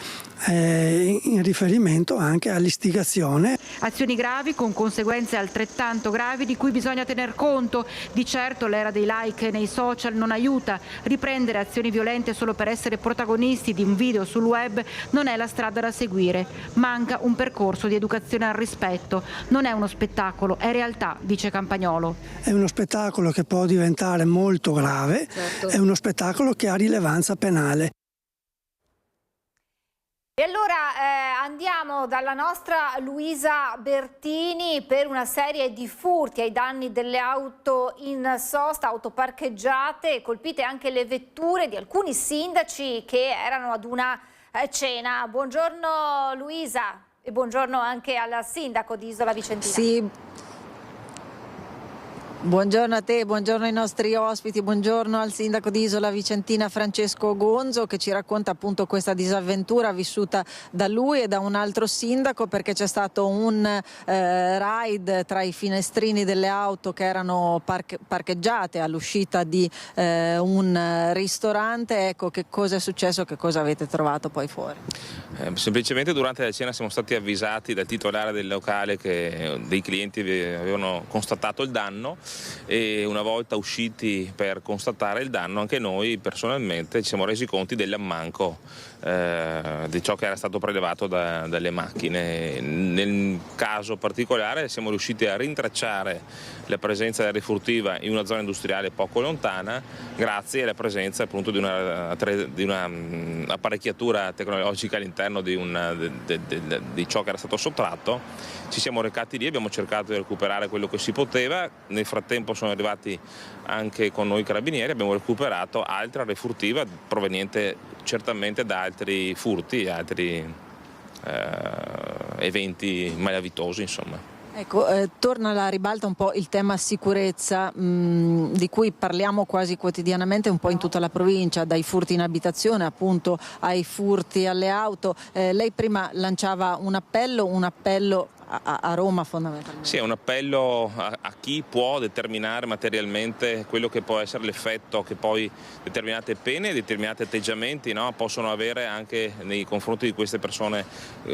in riferimento anche all'istigazione. Azioni gravi con conseguenze altrettanto gravi di cui bisogna tener conto. Di certo l'era dei like nei social non aiuta. Riprendere azioni violente solo per essere protagonisti di un video sul web non è la strada da seguire. Manca un percorso di educazione al rispetto. Non è uno spettacolo, è realtà, dice Campagnolo. È uno spettacolo che può diventare molto grave, certo. È uno spettacolo che ha rilevanza penale. E allora andiamo dalla nostra Luisa Bertini per una serie di furti ai danni delle auto in sosta, auto parcheggiate, colpite anche le vetture di alcuni sindaci che erano ad una cena. Buongiorno Luisa e buongiorno anche al sindaco di Isola Vicentina. Sì. Buongiorno a te, buongiorno ai nostri ospiti, buongiorno al sindaco di Isola Vicentina Francesco Gonzo, che ci racconta appunto questa disavventura vissuta da lui e da un altro sindaco, perché c'è stato un raid tra i finestrini delle auto che erano parcheggiate all'uscita di un ristorante. Ecco, che cosa è successo, che cosa avete trovato poi fuori? Semplicemente durante la cena siamo stati avvisati dal titolare del locale che dei clienti avevano constatato il danno, e una volta usciti per constatare il danno anche noi personalmente ci siamo resi conti dell'ammanco di ciò che era stato prelevato dalle macchine. Nel caso particolare siamo riusciti a rintracciare la presenza della refurtiva in una zona industriale poco lontana grazie alla presenza appunto di una apparecchiatura tecnologica all'interno di ciò che era stato sottratto. Ci siamo recati lì, abbiamo cercato di recuperare quello che si poteva, nel frattempo sono arrivati anche con noi carabinieri, abbiamo recuperato altra refurtiva proveniente certamente da altri furti, altri eventi malavitosi, insomma. Ecco, torna alla ribalta un po' il tema sicurezza di cui parliamo quasi quotidianamente un po' in tutta la provincia, dai furti in abitazione appunto ai furti alle auto. Lei prima lanciava un appello a Roma fondamentalmente. Sì, è un appello a chi può determinare materialmente quello che può essere l'effetto che poi determinate pene e determinati atteggiamenti, no, possono avere anche nei confronti di queste persone.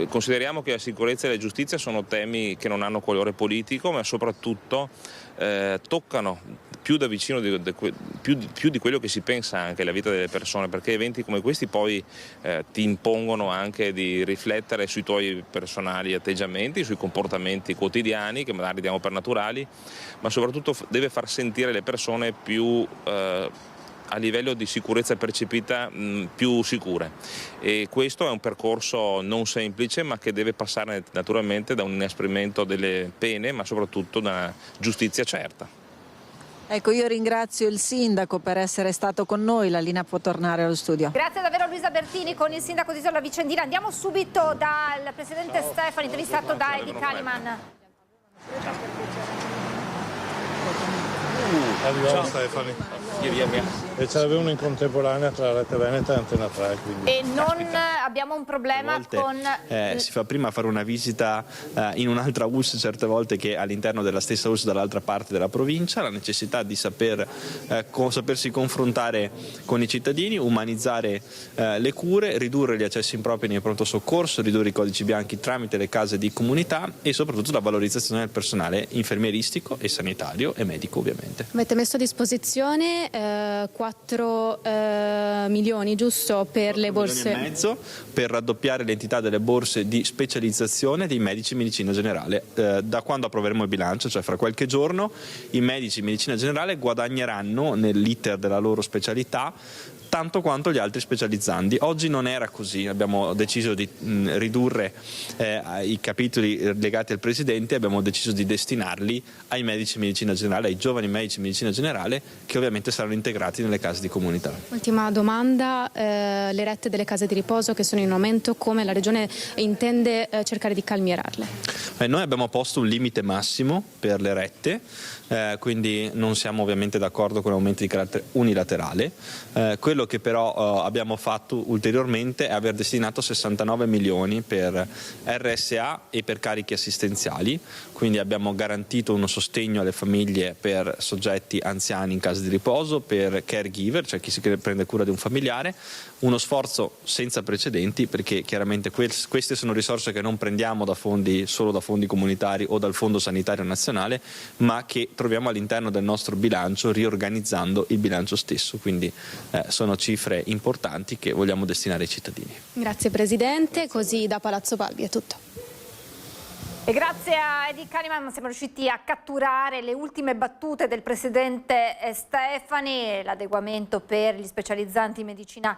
Consideriamo che la sicurezza e la giustizia sono temi che non hanno colore politico, ma soprattutto toccano più da vicino più di quello che si pensa anche la vita delle persone, perché eventi come questi poi ti impongono anche di riflettere sui tuoi personali atteggiamenti, sui comportamenti quotidiani che magari diamo per naturali, ma soprattutto deve far sentire le persone più a livello di sicurezza percepita più sicure, e questo è un percorso non semplice ma che deve passare naturalmente da un inasprimento delle pene, ma soprattutto da una giustizia certa. Ecco, io ringrazio il sindaco per essere stato con noi, la linea può tornare allo studio. Grazie davvero Luisa Bertini con il sindaco di Isola Vicentina. Andiamo subito dal presidente Stefani, intervistato da Edi Kaliman. Ciao Stefani. Via. E ce l'avevo in contemporanea tra Rete Veneta e Antena 3. Quindi. E non abbiamo un problema con... Si fa prima fare una visita in un'altra US certe volte che all'interno della stessa US dall'altra parte della provincia, la necessità di sapersi confrontare con i cittadini, umanizzare le cure, ridurre gli accessi impropri nei pronto soccorso, ridurre i codici bianchi tramite le case di comunità e soprattutto la valorizzazione del personale infermieristico e sanitario e medico ovviamente. Avete messo a disposizione 4 milioni, giusto, per le borse? 4,5 milioni per raddoppiare l'entità delle borse di specializzazione dei medici in medicina generale. Da quando approveremo il bilancio, cioè fra qualche giorno, i medici in medicina generale guadagneranno nell'iter della loro specialità tanto quanto gli altri specializzandi. Oggi non era così, abbiamo deciso di ridurre i capitoli legati al presidente, abbiamo deciso di destinarli ai medici in medicina generale, ai giovani medici in medicina generale, che ovviamente saranno integrati nelle case di comunità. Ultima domanda, le rette delle case di riposo che sono in aumento, come la Regione intende cercare di calmierarle? Noi abbiamo posto un limite massimo per le rette, quindi non siamo ovviamente d'accordo con aumenti di carattere unilaterale. Quello che però abbiamo fatto ulteriormente è aver destinato 69 milioni per RSA e per carichi assistenziali, quindi abbiamo garantito uno sostegno alle famiglie per soggetti anziani in casa di riposo, per caregiver, cioè chi si prende cura di un familiare, uno sforzo senza precedenti, perché chiaramente queste sono risorse che non prendiamo solo da fondi comunitari o dal Fondo Sanitario Nazionale, ma che troviamo all'interno del nostro bilancio riorganizzando il bilancio stesso, quindi sono cifre importanti che vogliamo destinare ai cittadini. Grazie Presidente, così da Palazzo Balbi è tutto. E grazie a Edi Kaliman siamo riusciti a catturare le ultime battute del presidente Stefani, l'adeguamento per gli specializzanti in medicina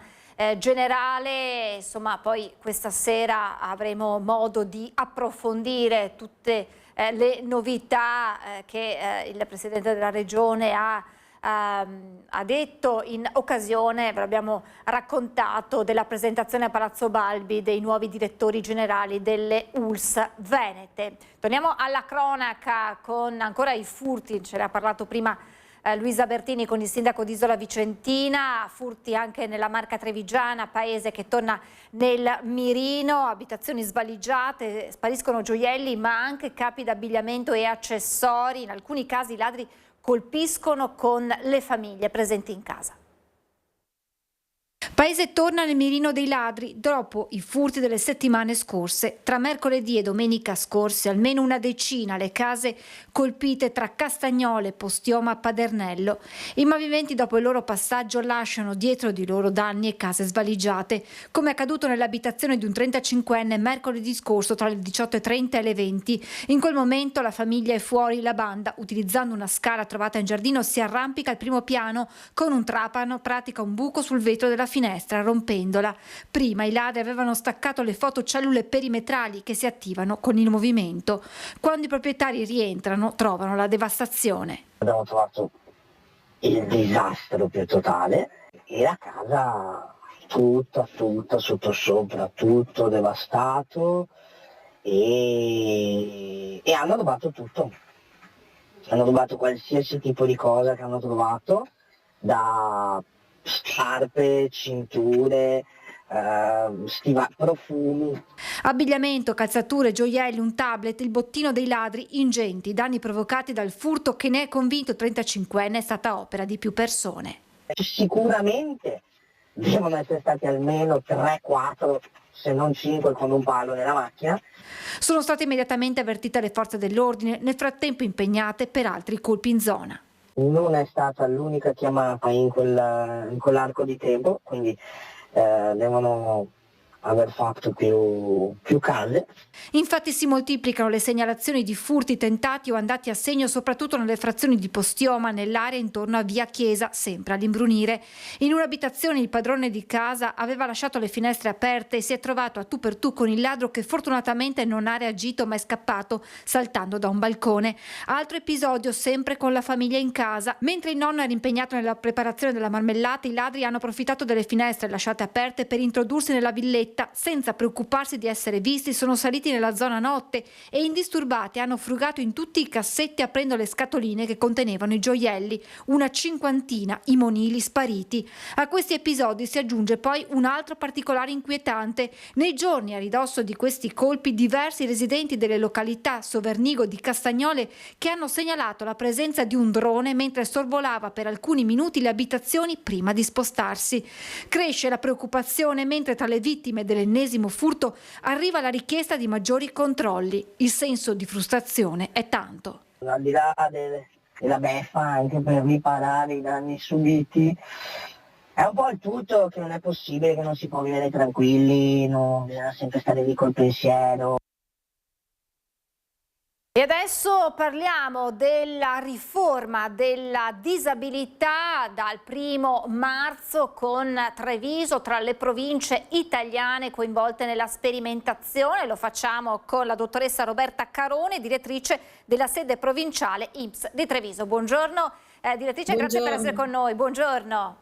generale. Insomma, poi questa sera avremo modo di approfondire tutte le novità che il presidente della Regione ha detto in occasione, ve l'abbiamo raccontato, della presentazione a Palazzo Balbi dei nuovi direttori generali delle ULSS venete. Torniamo alla cronaca con ancora i furti, ce ne ha parlato prima Luisa Bertini con il sindaco di Isola Vicentina, furti anche nella Marca Trevigiana, paese che torna nel mirino, abitazioni svaligiate, spariscono gioielli ma anche capi d'abbigliamento e accessori, in alcuni casi i ladri colpiscono con le famiglie presenti in casa. Paese torna nel mirino dei ladri dopo i furti delle settimane scorse. Tra mercoledì e domenica scorse almeno una decina le case colpite tra Castagnole, Postioma e Padernello. I malviventi dopo il loro passaggio lasciano dietro di loro danni e case svaligiate, come è accaduto nell'abitazione di un 35enne mercoledì scorso tra le 18:30 e le 20. In quel momento la famiglia è fuori, la banda, utilizzando una scala trovata in giardino, si arrampica al primo piano con un trapano, pratica un buco sul vetro della finestra, rompendola. Prima i ladri avevano staccato le fotocellule perimetrali che si attivano con il movimento. Quando i proprietari rientrano trovano la devastazione. Abbiamo trovato il disastro più totale e la casa tutta sottosopra, tutto devastato e hanno rubato tutto. Hanno rubato qualsiasi tipo di cosa che hanno trovato, da scarpe, cinture, profumi. Abbigliamento, calzature, gioielli, un tablet, il bottino dei ladri, ingenti danni provocati dal furto che, ne è convinto il 35enne, è stata opera di più persone. Sicuramente devono essere stati almeno 3, 4, se non 5 con un palo nella macchina. Sono state immediatamente avvertite le forze dell'ordine, nel frattempo impegnate per altri colpi in zona. Non è stata l'unica chiamata in quell'arco di tempo, quindi devono aver fatto più case. Infatti si moltiplicano le segnalazioni di furti tentati o andati a segno soprattutto nelle frazioni di Postioma, nell'area intorno a via Chiesa, sempre all'Imbrunire. In un'abitazione il padrone di casa aveva lasciato le finestre aperte e si è trovato a tu per tu con il ladro, che fortunatamente non ha reagito ma è scappato saltando da un balcone. Altro episodio sempre con la famiglia in casa. Mentre il nonno era impegnato nella preparazione della marmellata, i ladri hanno approfittato delle finestre lasciate aperte per introdursi nella villetta. Senza preoccuparsi di essere visti, sono saliti nella zona notte e indisturbati hanno frugato in tutti i cassetti, aprendo le scatoline che contenevano i gioielli, una cinquantina i monili spariti. A questi episodi si aggiunge poi un altro particolare inquietante. Nei giorni a ridosso di questi colpi, diversi residenti delle località Sovernigo di Castagnole che hanno segnalato la presenza di un drone mentre sorvolava per alcuni minuti le abitazioni prima di spostarsi. Cresce la preoccupazione mentre tra le vittime dell'ennesimo furto arriva la richiesta di maggiori controlli. Il senso di frustrazione è tanto. Al di là della beffa, anche per riparare i danni subiti, è un po' il tutto che non è possibile, che non si può vivere tranquilli, bisogna sempre stare lì col pensiero. E adesso parliamo della riforma della disabilità dal 1° marzo con Treviso tra le province italiane coinvolte nella sperimentazione. Lo facciamo con la dottoressa Roberta Carone, direttrice della sede provinciale INPS di Treviso. Buongiorno direttrice, grazie per essere con noi. Buongiorno.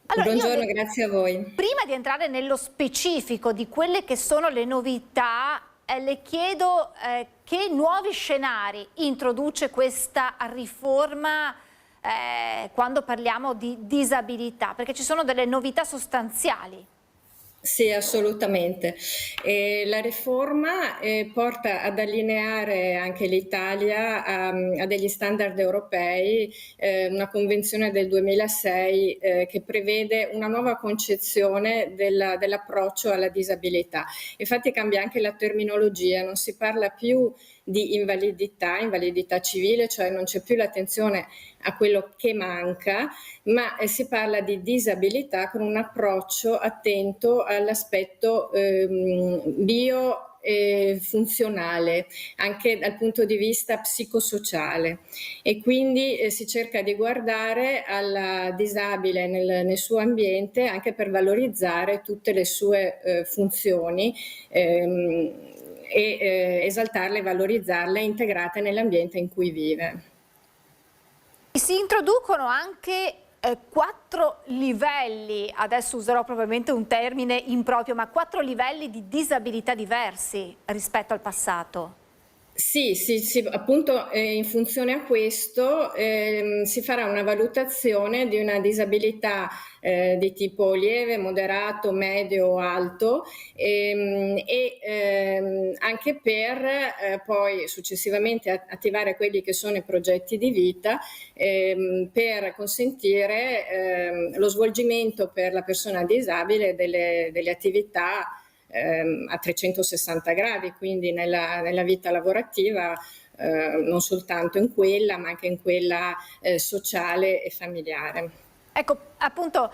Allora, buongiorno, grazie a voi. Prima di entrare nello specifico di quelle che sono le novità, le chiedo che nuovi scenari introduce questa riforma quando parliamo di disabilità, perché ci sono delle novità sostanziali. Sì, assolutamente. La riforma porta ad allineare anche l'Italia a degli standard europei, una convenzione del 2006 che prevede una nuova concezione dell'approccio alla disabilità. Infatti cambia anche la terminologia, non si parla più di invalidità civile, cioè non c'è più l'attenzione a quello che manca, ma si parla di disabilità con un approccio attento all'aspetto funzionale, anche dal punto di vista psicosociale, e quindi si cerca di guardare al disabile nel suo ambiente anche per valorizzare tutte le sue funzioni e esaltarle, valorizzarle, integrate nell'ambiente in cui vive. Si introducono anche 4 livelli, adesso userò probabilmente un termine improprio, ma 4 livelli di disabilità diversi rispetto al passato. Sì, appunto in funzione a questo si farà una valutazione di una disabilità di tipo lieve, moderato, medio o alto anche per poi successivamente attivare quelli che sono i progetti di vita per consentire lo svolgimento per la persona disabile delle attività a 360 gradi, quindi nella vita lavorativa, non soltanto in quella, ma anche in quella sociale e familiare. Ecco, appunto,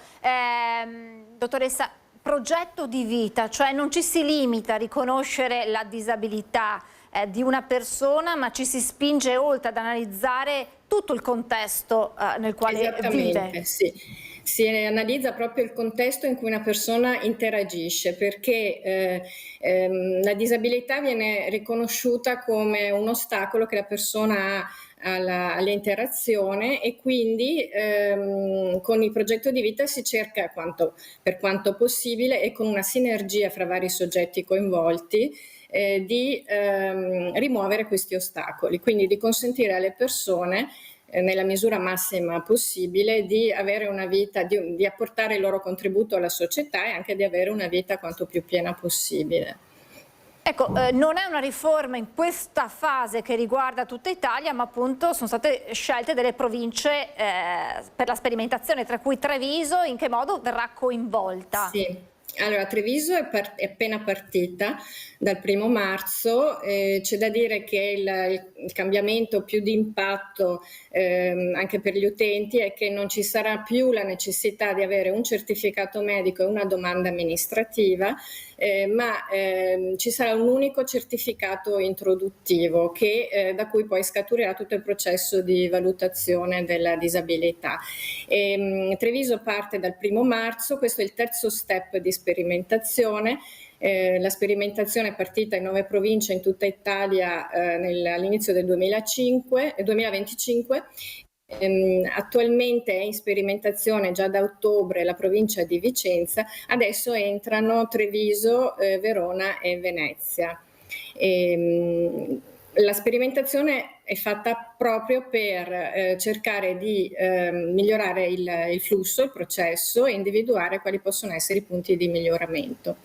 dottoressa, progetto di vita, cioè non ci si limita a riconoscere la disabilità di una persona, ma ci si spinge oltre ad analizzare tutto il contesto nel quale vive. Sì. Si analizza proprio il contesto in cui una persona interagisce, perché la disabilità viene riconosciuta come un ostacolo che la persona ha all'interazione e quindi con il progetto di vita si cerca per quanto possibile e con una sinergia fra vari soggetti coinvolti di rimuovere questi ostacoli, quindi di consentire alle persone nella misura massima possibile di avere una vita, di apportare il loro contributo alla società e anche di avere una vita quanto più piena possibile. Ecco, non è una riforma in questa fase che riguarda tutta Italia, ma appunto sono state scelte delle province per la sperimentazione, tra cui Treviso. In che modo verrà coinvolta? Sì. Allora, Treviso è appena partita dal 1° marzo, c'è da dire che il cambiamento più di impatto anche per gli utenti è che non ci sarà più la necessità di avere un certificato medico e una domanda amministrativa, ma ci sarà un unico certificato introduttivo da cui poi scaturirà tutto il processo di valutazione della disabilità. Treviso parte dal 1° marzo, questo è il terzo step di sperimentazione. La sperimentazione è partita in 9 province in tutta Italia all'inizio del 2025. Attualmente è in sperimentazione già da ottobre la provincia di Vicenza, adesso entrano Treviso, Verona e Venezia. La sperimentazione è fatta proprio per cercare di migliorare il flusso, il processo e individuare quali possono essere i punti di miglioramento.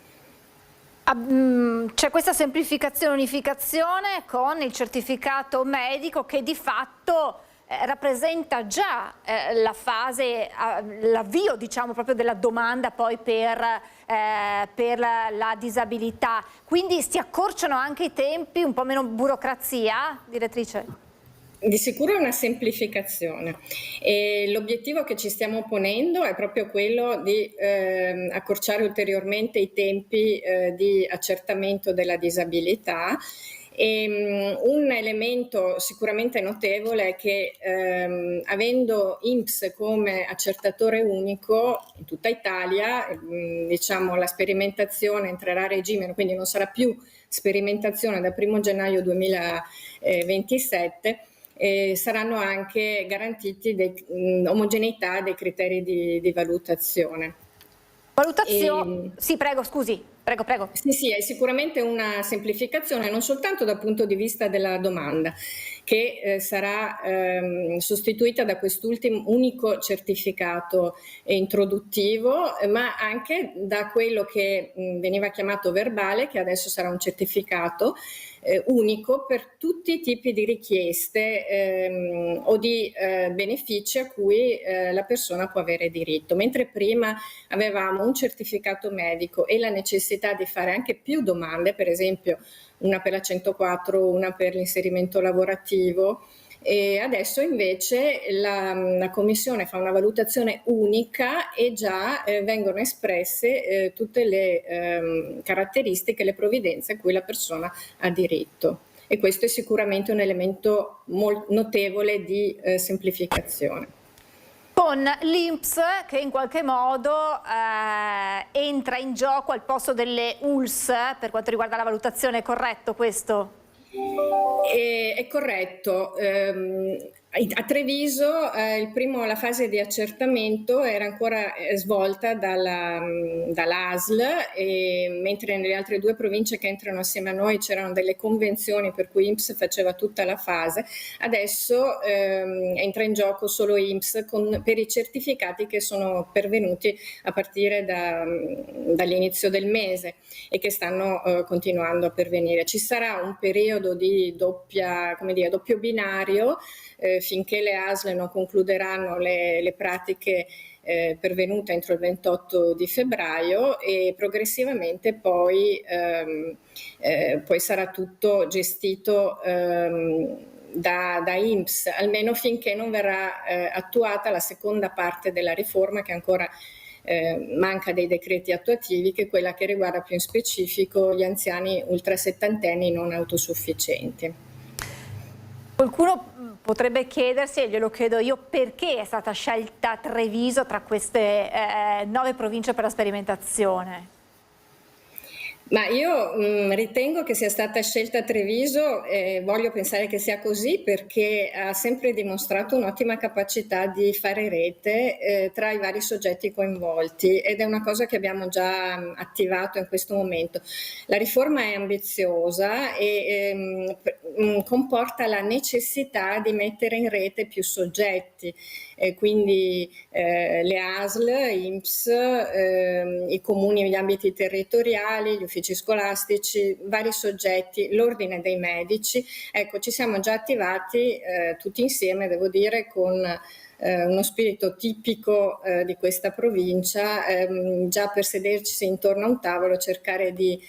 C'è questa semplificazione, unificazione con il certificato medico che di fatto rappresenta già la fase, l'avvio diciamo proprio della domanda poi per la disabilità, quindi si accorciano anche i tempi, un po' meno burocrazia, direttrice? Di sicuro è una semplificazione e l'obiettivo che ci stiamo ponendo è proprio quello di accorciare ulteriormente i tempi di accertamento della disabilità. Un elemento sicuramente notevole è che avendo INPS come accertatore unico in tutta Italia, diciamo la sperimentazione entrerà a regime, quindi non sarà più sperimentazione dal 1° gennaio 2027, saranno anche garantiti omogeneità dei criteri di valutazione. Sì, prego, scusi. Prego. Sì, è sicuramente una semplificazione non soltanto dal punto di vista della domanda, che sarà sostituita da quest'ultimo unico certificato introduttivo, ma anche da quello che veniva chiamato verbale, che adesso sarà un certificato unico per tutti i tipi di richieste o di benefici a cui la persona può avere diritto. Mentre prima avevamo un certificato medico e la necessità di fare anche più domande, per esempio una per la 104, una per l'inserimento lavorativo, e adesso invece la Commissione fa una valutazione unica e già vengono espresse tutte le caratteristiche, le provvidenze a cui la persona ha diritto. E questo è sicuramente un elemento notevole di semplificazione. Con l'INPS che in qualche modo entra in gioco al posto delle ULS per quanto riguarda la valutazione, è corretto questo? È corretto. A Treviso la fase di accertamento era ancora svolta dall'ASL, mentre nelle altre 2 province che entrano assieme a noi c'erano delle convenzioni per cui INPS faceva tutta la fase. Adesso entra in gioco solo INPS per i certificati che sono pervenuti a partire dall'inizio del mese e che stanno continuando a pervenire. Ci sarà un periodo di doppio binario finché le ASL non concluderanno le pratiche pervenute entro il 28 di febbraio e progressivamente poi sarà tutto gestito da INPS, almeno finché non verrà attuata la seconda parte della riforma che ancora manca dei decreti attuativi, che è quella che riguarda più in specifico gli anziani ultrasettantenni non autosufficienti. Qualcuno potrebbe chiedersi, e glielo chiedo io, perché è stata scelta Treviso tra queste 9 province per la sperimentazione? Ma io ritengo che sia stata scelta Treviso e voglio pensare che sia così perché ha sempre dimostrato un'ottima capacità di fare rete tra i vari soggetti coinvolti ed è una cosa che abbiamo già attivato in questo momento. La riforma è ambiziosa e comporta la necessità di mettere in rete più soggetti. Quindi le ASL, INPS, i comuni, gli ambiti territoriali, gli uffici scolastici, vari soggetti, l'ordine dei medici. Ecco, ci siamo già attivati tutti insieme, devo dire, con uno spirito tipico di questa provincia, già per sederci intorno a un tavolo, cercare di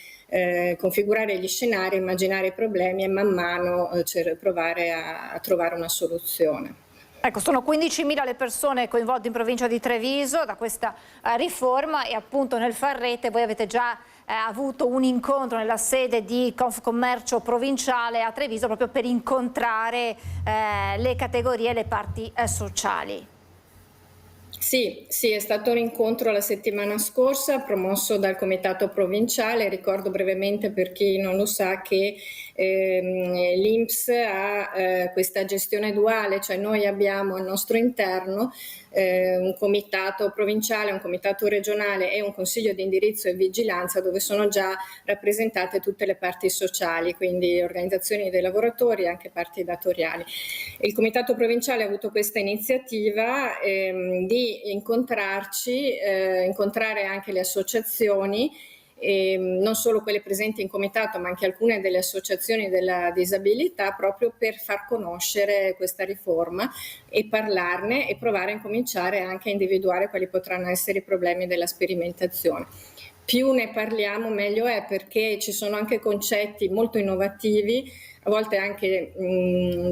configurare gli scenari, immaginare i problemi e man mano provare a trovare una soluzione. Ecco, sono 15.000 le persone coinvolte in provincia di Treviso da questa riforma e appunto nel far rete voi avete già avuto un incontro nella sede di Confcommercio provinciale a Treviso proprio per incontrare le categorie e le parti sociali. Sì, è stato un incontro la settimana scorsa promosso dal Comitato Provinciale. Ricordo brevemente per chi non lo sa che l'INPS ha questa gestione duale, cioè noi abbiamo al nostro interno un comitato provinciale, un comitato regionale e un consiglio di indirizzo e vigilanza dove sono già rappresentate tutte le parti sociali, quindi organizzazioni dei lavoratori e anche parti datoriali. Il comitato provinciale ha avuto questa iniziativa di incontrare anche le associazioni, non solo quelle presenti in comitato ma anche alcune delle associazioni della disabilità, proprio per far conoscere questa riforma e parlarne e provare a incominciare anche a individuare quali potranno essere i problemi della sperimentazione. Più ne parliamo meglio è, perché ci sono anche concetti molto innovativi, a volte anche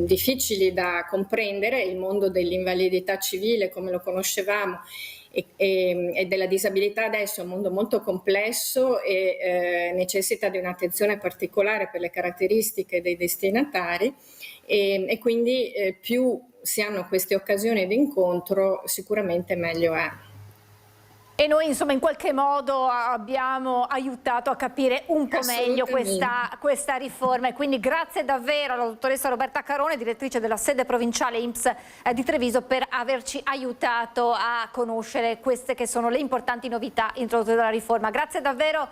difficili da comprendere. Il mondo dell'invalidità civile come lo conoscevamo e della disabilità adesso è un mondo molto complesso e necessita di un'attenzione particolare per le caratteristiche dei destinatari e quindi più si hanno queste occasioni di incontro sicuramente meglio è. E noi insomma in qualche modo abbiamo aiutato a capire un po' meglio questa riforma e quindi grazie davvero alla dottoressa Roberta Carone, direttrice della sede provinciale INPS di Treviso, per averci aiutato a conoscere queste che sono le importanti novità introdotte dalla riforma. Grazie davvero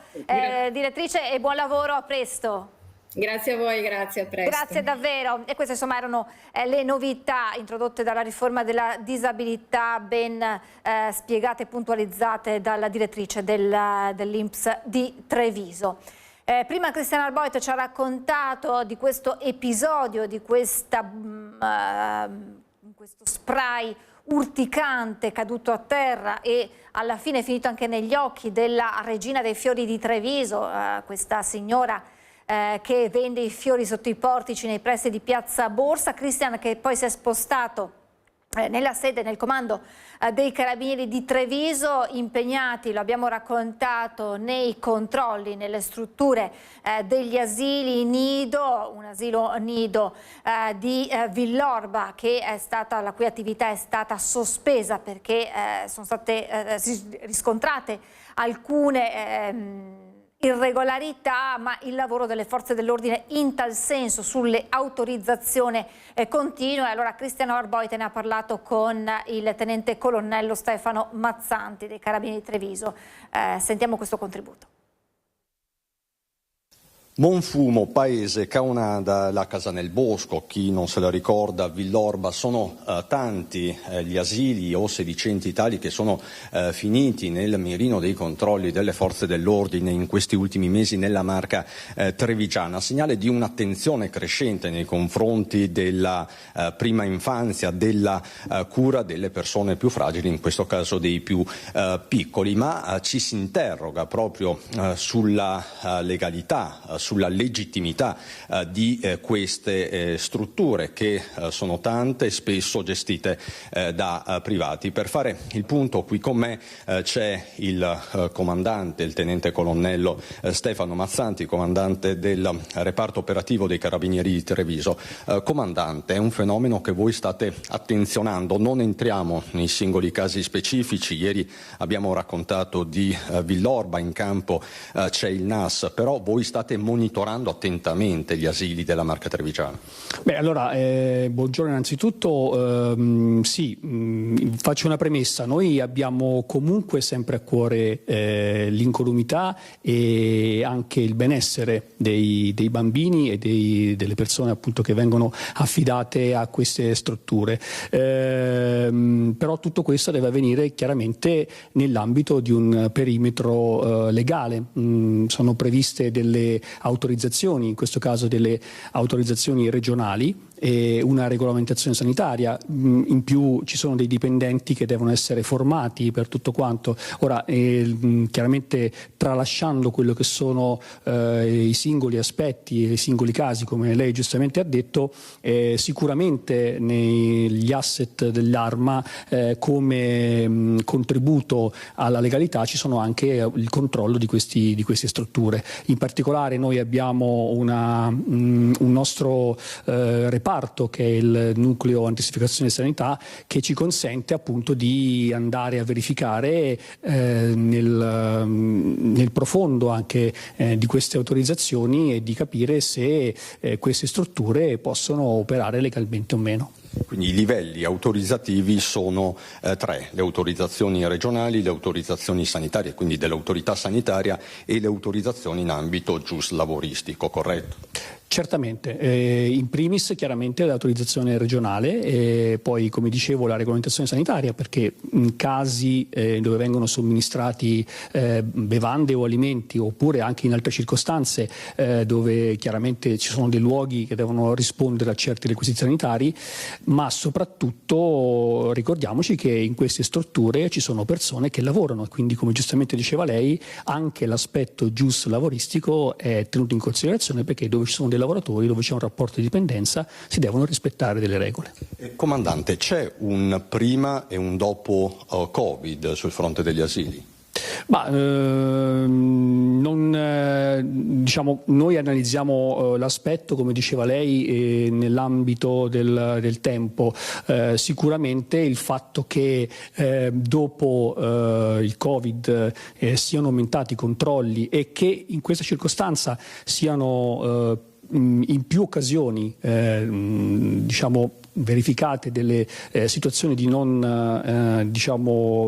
direttrice e buon lavoro, a presto. Grazie a voi, grazie, a presto. Grazie davvero. E queste insomma erano le novità introdotte dalla riforma della disabilità, ben spiegate e puntualizzate dalla direttrice dell'INPS di Treviso. Prima Cristiana Arboit ci ha raccontato di questo episodio, di questo spray urticante caduto a terra e alla fine finito anche negli occhi della regina dei fiori di Treviso, questa signora che vende i fiori sotto i portici nei pressi di Piazza Borsa. Cristian, che poi si è spostato nella sede, nel comando dei Carabinieri di Treviso, impegnati, lo abbiamo raccontato, nei controlli nelle strutture degli asili nido, un asilo nido di Villorba la cui attività è stata sospesa perché sono state riscontrate alcune irregolarità, ma il lavoro delle forze dell'ordine in tal senso sulle autorizzazioni continue. Allora Cristiano Arboite ne ha parlato con il tenente colonnello Stefano Mazzanti dei Carabinieri di Treviso. Sentiamo questo contributo. Monfumo, Paese, Caonada, la Casa nel Bosco, chi non se la ricorda, Villorba, sono tanti gli asili o sedicenti tali che sono finiti nel mirino dei controlli delle forze dell'ordine in questi ultimi mesi nella Marca trevigiana, segnale di un'attenzione crescente nei confronti della prima infanzia, della cura delle persone più fragili, in questo caso dei più piccoli, ma ci si interroga proprio sulla legalità, sulla legittimità di queste strutture che sono tante e spesso gestite da privati. Per fare il punto qui con me c'è il comandante, il tenente colonnello Stefano Mazzanti, comandante del reparto operativo dei Carabinieri di Treviso. Comandante, è un fenomeno che voi state attenzionando, non entriamo nei singoli casi specifici, ieri abbiamo raccontato di Villorba, in campo c'è il NAS, però voi state monitorando attentamente gli asili della Marca trevigiana. Beh, allora, buongiorno innanzitutto. Faccio una premessa. Noi abbiamo comunque sempre a cuore l'incolumità e anche il benessere dei bambini e delle persone appunto che vengono affidate a queste strutture. Però tutto questo deve avvenire chiaramente nell'ambito di un perimetro legale. Sono previste delle autorizzazioni, in questo caso delle autorizzazioni regionali, e una regolamentazione sanitaria. In più ci sono dei dipendenti che devono essere formati per tutto quanto. Ora, chiaramente tralasciando quello che sono i singoli aspetti e i singoli casi, come lei giustamente ha detto, sicuramente negli asset dell'Arma come contributo alla legalità ci sono anche il controllo di queste strutture. In particolare noi abbiamo un nostro reparto che è il nucleo antisificazione e sanità, che ci consente appunto di andare a verificare nel profondo anche di queste autorizzazioni e di capire se queste strutture possono operare legalmente o meno. Quindi i livelli autorizzativi sono tre: le autorizzazioni regionali, le autorizzazioni sanitarie, quindi dell'autorità sanitaria, e le autorizzazioni in ambito giuslavoristico, corretto? Certamente, in primis chiaramente l'autorizzazione regionale e poi, come dicevo, la regolamentazione sanitaria, perché in casi dove vengono somministrati bevande o alimenti, oppure anche in altre circostanze dove chiaramente ci sono dei luoghi che devono rispondere a certi requisiti sanitari, ma soprattutto ricordiamoci che in queste strutture ci sono persone che lavorano e quindi, come giustamente diceva lei, anche l'aspetto giuslavoristico è tenuto in considerazione, perché dove ci sono dei lavoratori, dove c'è un rapporto di dipendenza, si devono rispettare delle regole. Comandante, c'è un prima e un dopo Covid sul fronte degli asili? Noi analizziamo l'aspetto, come diceva lei, nell'ambito del tempo. Sicuramente il fatto che dopo il Covid siano aumentati i controlli e che in questa circostanza siano in più occasioni verificate delle situazioni di non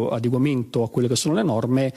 adeguamento a quelle che sono le norme,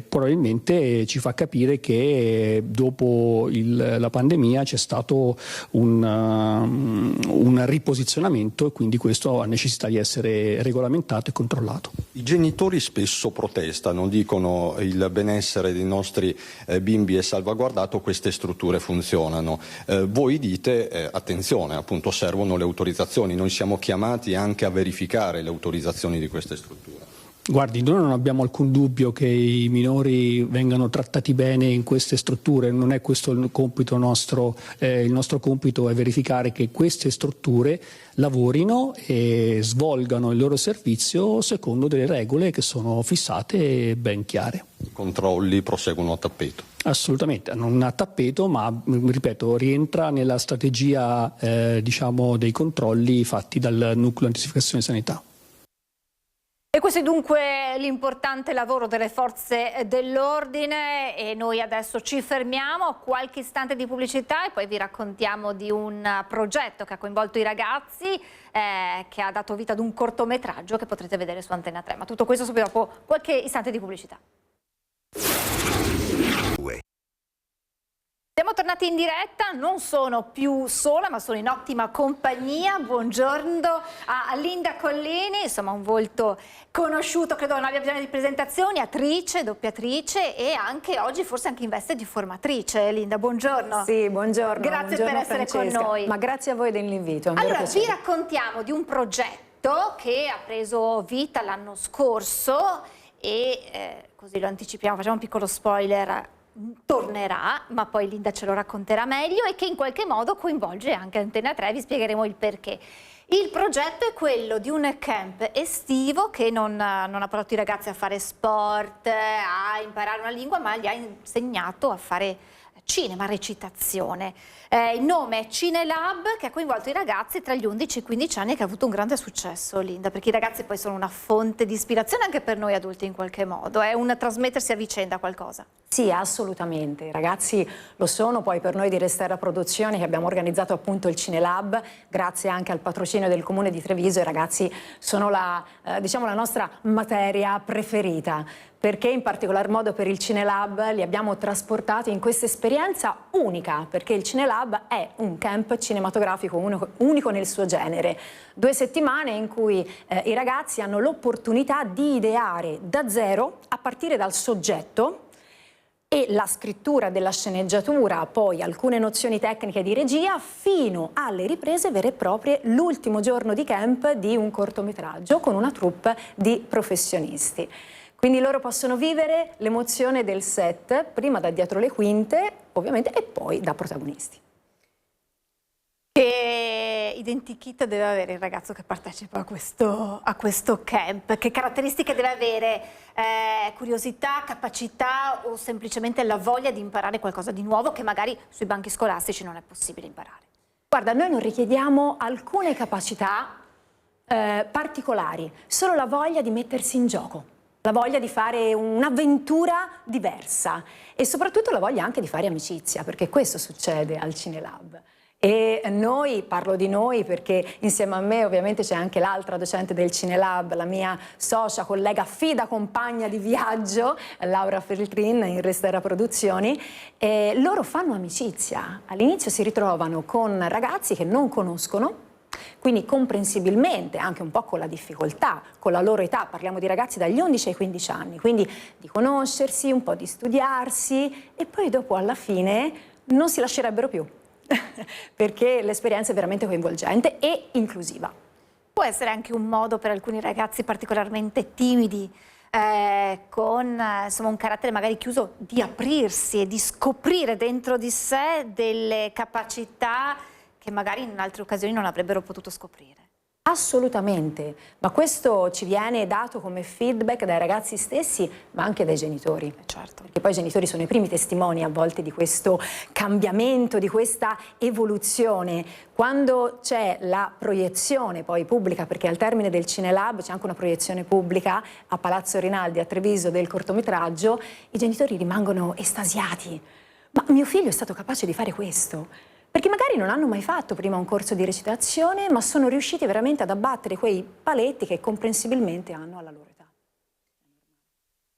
probabilmente ci fa capire che dopo la pandemia c'è stato un riposizionamento, e quindi questo ha necessità di essere regolamentato e controllato. I genitori spesso protestano, dicono il benessere dei nostri bimbi è salvaguardato, queste strutture funzionano. Voi dite attenzione, appunto servono le autorizzazioni. Noi siamo chiamati anche a verificare le autorizzazioni di queste strutture. Guardi, noi non abbiamo alcun dubbio che i minori vengano trattati bene in queste strutture, non è questo il compito nostro. Il nostro compito è verificare che queste strutture lavorino e svolgano il loro servizio secondo delle regole che sono fissate e ben chiare. I controlli proseguono a tappeto? Assolutamente, non a tappeto, ma ripeto, rientra nella strategia dei controlli fatti dal nucleo antisificazione sanità. E questo è dunque l'importante lavoro delle forze dell'ordine e noi adesso ci fermiamo, qualche istante di pubblicità e poi vi raccontiamo di un progetto che ha coinvolto i ragazzi, che ha dato vita ad un cortometraggio che potrete vedere su Antenna 3. Ma tutto questo subito dopo qualche istante di pubblicità. Siamo tornati in diretta, non sono più sola ma sono in ottima compagnia. Buongiorno a Linda Collini, insomma un volto conosciuto, credo non abbia bisogno di presentazioni, attrice, doppiatrice e anche oggi forse anche in veste di formatrice. Linda, buongiorno. Sì, buongiorno. Grazie buongiorno, per essere Francesca. con noi. Ma grazie a voi dell'invito. Allora, vi raccontiamo di un progetto che ha preso vita l'anno scorso e così lo anticipiamo, facciamo un piccolo spoiler. Tornerà, ma poi Linda ce lo racconterà meglio e che in qualche modo coinvolge anche Antenna 3, vi spiegheremo il perché. Il progetto è quello di un camp estivo che non ha portato i ragazzi a fare sport, a imparare una lingua, ma li ha insegnato a fare cinema, recitazione. Il nome è Cinelab, che ha coinvolto i ragazzi tra gli 11 e i 15 anni e che ha avuto un grande successo, Linda, perché i ragazzi poi sono una fonte di ispirazione anche per noi adulti in qualche modo, è un trasmettersi a vicenda qualcosa. Sì, assolutamente, i ragazzi lo sono, poi per noi di Resterra Produzioni che abbiamo organizzato appunto il Cinelab, grazie anche al patrocinio del Comune di Treviso, i ragazzi sono diciamo la nostra materia preferita, perché in particolar modo per il Cinelab li abbiamo trasportati in questa esperienza unica, perché il Cinelab è un camp cinematografico unico nel suo genere. 2 settimane in cui i ragazzi hanno l'opportunità di ideare da zero, a partire dal soggetto, e la scrittura della sceneggiatura, poi alcune nozioni tecniche di regia, fino alle riprese vere e proprie, l'ultimo giorno di camp di un cortometraggio con una troupe di professionisti. Quindi loro possono vivere l'emozione del set, prima da dietro le quinte, ovviamente, e poi da protagonisti. Che identikit deve avere il ragazzo che partecipa a questo camp? Che caratteristiche deve avere? Curiosità, capacità o semplicemente la voglia di imparare qualcosa di nuovo che magari sui banchi scolastici non è possibile imparare? Guarda, noi non richiediamo alcune capacità particolari, solo la voglia di mettersi in gioco, la voglia di fare un'avventura diversa e soprattutto la voglia anche di fare amicizia, perché questo succede al Cinelab. E noi, parlo di noi perché insieme a me ovviamente c'è anche l'altra docente del Cinelab, la mia socia, collega, fida compagna di viaggio, Laura Feltrin in Resterra Produzioni, e loro fanno amicizia. All'inizio si ritrovano con ragazzi che non conoscono, quindi comprensibilmente, anche un po' con la difficoltà, con la loro età, parliamo di ragazzi dagli 11 ai 15 anni, quindi di conoscersi, un po' di studiarsi e poi dopo alla fine non si lascerebbero più. Perché l'esperienza è veramente coinvolgente e inclusiva. Può essere anche un modo per alcuni ragazzi particolarmente timidi, con insomma, un carattere magari chiuso, di aprirsi e di scoprire dentro di sé delle capacità che magari in altre occasioni non avrebbero potuto scoprire. Assolutamente, ma questo ci viene dato come feedback dai ragazzi stessi, ma anche dai genitori. Certo. Perché poi i genitori sono i primi testimoni a volte di questo cambiamento, di questa evoluzione. Quando c'è la proiezione poi pubblica, perché al termine del Cinelab c'è anche una proiezione pubblica a Palazzo Rinaldi a Treviso del cortometraggio, i genitori rimangono estasiati. Ma mio figlio è stato capace di fare questo. Perché magari non hanno mai fatto prima un corso di recitazione, ma sono riusciti veramente ad abbattere quei paletti che comprensibilmente hanno alla loro età.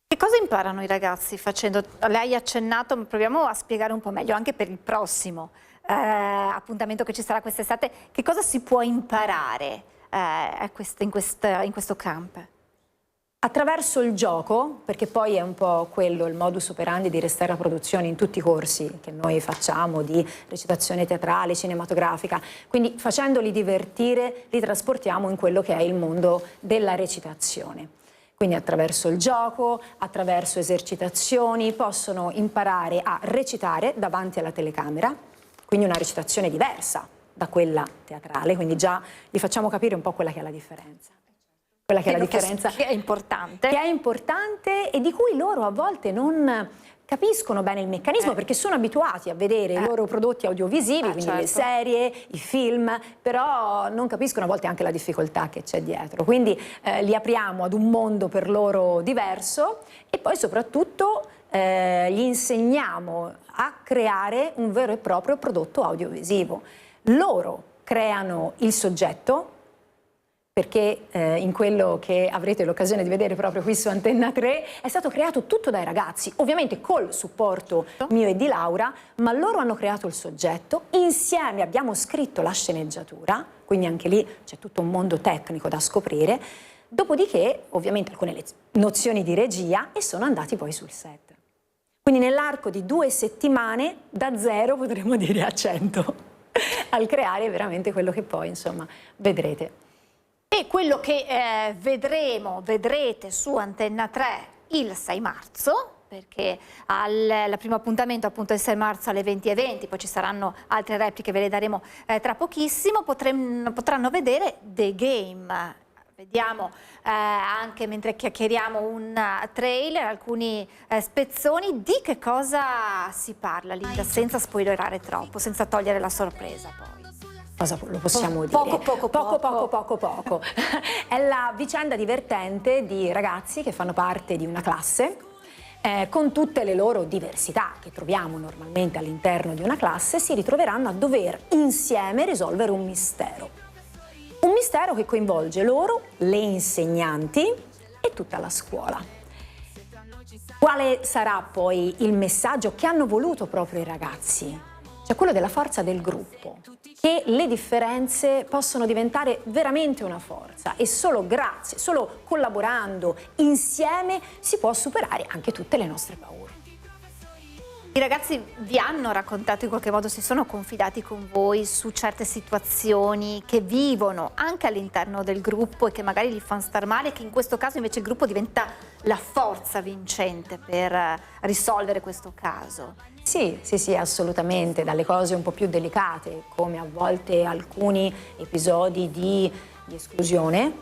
Che cosa imparano i ragazzi facendo? Lei ha accennato, ma proviamo a spiegare un po' meglio, anche per il prossimo appuntamento che ci sarà quest'estate, che cosa si può imparare in questo camp? Attraverso il gioco, perché poi è un po' quello il modus operandi di Resterra Produzioni in tutti i corsi che noi facciamo di recitazione teatrale, cinematografica, quindi facendoli divertire li trasportiamo in quello che è il mondo della recitazione. Quindi attraverso il gioco, attraverso esercitazioni, possono imparare a recitare davanti alla telecamera, quindi una recitazione diversa da quella teatrale, quindi già gli facciamo capire un po' quella che è la differenza. Quella che è la differenza. Che è importante. Che è importante e di cui loro a volte non capiscono bene il meccanismo perché sono abituati a vedere i loro prodotti audiovisivi, quindi certo. le serie, i film, però non capiscono a volte anche la difficoltà che c'è dietro. Quindi li apriamo ad un mondo per loro diverso e poi soprattutto gli insegniamo a creare un vero e proprio prodotto audiovisivo. Loro creano il soggetto, perché in quello che avrete l'occasione di vedere proprio qui su Antenna 3 è stato creato tutto dai ragazzi, ovviamente col supporto mio e di Laura, ma loro hanno creato il soggetto, insieme abbiamo scritto la sceneggiatura, quindi anche lì c'è tutto un mondo tecnico da scoprire, dopodiché ovviamente alcune nozioni di regia e sono andati poi sul set. Quindi nell'arco di 2 settimane, da 0 potremmo dire a 100, al creare veramente quello che poi insomma vedrete. E quello che vedrete su Antenna 3 il 6 marzo, perché il primo appuntamento appunto è il 6 marzo alle 20:20, poi ci saranno altre repliche, ve le daremo tra pochissimo, potranno vedere The Game. Vediamo anche mentre chiacchieriamo un trailer, alcuni spezzoni. Di che cosa si parla, Linda, senza spoilerare troppo, senza togliere la sorpresa poi? Cosa lo possiamo dire? Poco. È la vicenda divertente di ragazzi che fanno parte di una classe con tutte le loro diversità che troviamo normalmente all'interno di una classe, si ritroveranno a dover insieme risolvere un mistero. Un mistero che coinvolge loro, le insegnanti e tutta la scuola. Quale sarà poi il messaggio che hanno voluto proprio i ragazzi? Cioè quello della forza del gruppo, che le differenze possono diventare veramente una forza e solo grazie, solo collaborando insieme si può superare anche tutte le nostre paure. I ragazzi vi hanno raccontato in qualche modo, si sono confidati con voi su certe situazioni che vivono anche all'interno del gruppo e che magari li fanno star male, che in questo caso invece il gruppo diventa la forza vincente per risolvere questo caso? Sì, assolutamente, dalle cose un po' più delicate, come a volte alcuni episodi di esclusione,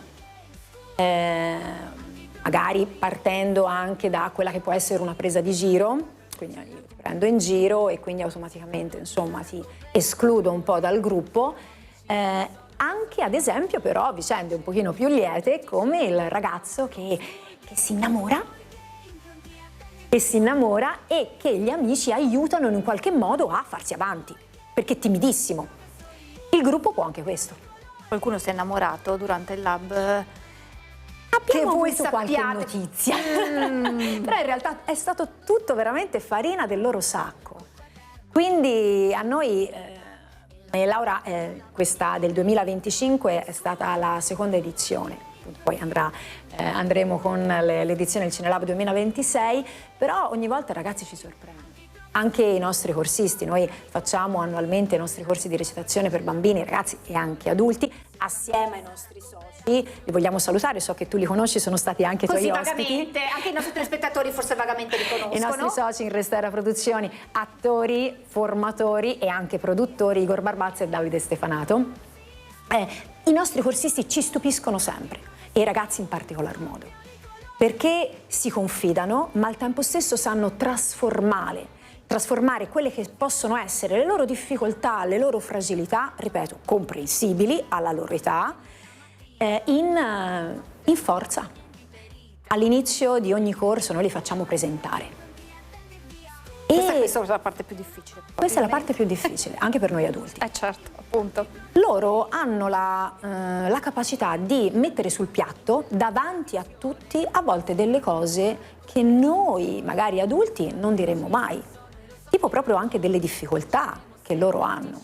magari partendo anche da quella che può essere una presa di giro, quindi io ti prendo in giro e quindi automaticamente insomma ti escludo un po' dal gruppo, anche ad esempio però vicende un pochino più liete come il ragazzo che si innamora e che gli amici aiutano in un qualche modo a farsi avanti, perché è timidissimo. Il gruppo può anche questo. Qualcuno si è innamorato durante il lab? Abbiamo avuto qualche notizia, però in realtà è stato tutto veramente farina del loro sacco. Quindi a noi, Laura, questa del 2025 è stata la seconda edizione. Poi andremo con l'edizione del Cinelab 2026, però ogni volta i ragazzi ci sorprendono. Anche i nostri corsisti, noi facciamo annualmente i nostri corsi di recitazione per bambini, ragazzi e anche adulti, assieme ai nostri soci. Li vogliamo salutare, so che tu li conosci, sono stati anche così tuoi ospiti. Vagamente, anche i nostri telespettatori forse vagamente li conoscono. I nostri soci in Restera Produzioni, attori, formatori e anche produttori, Igor Barbazza e Davide Stefanato. I nostri corsisti ci stupiscono sempre, e i ragazzi in particolar modo, perché si confidano, ma al tempo stesso sanno trasformare quelle che possono essere le loro difficoltà, le loro fragilità, ripeto, comprensibili alla loro età, in forza. All'inizio di ogni corso noi li facciamo presentare. Questa è la parte più difficile. Questa è la parte più difficile, anche per noi adulti. Certo, appunto. Loro hanno la capacità di mettere sul piatto davanti a tutti a volte delle cose che noi, magari adulti, non diremmo mai. Tipo proprio anche delle difficoltà che loro hanno.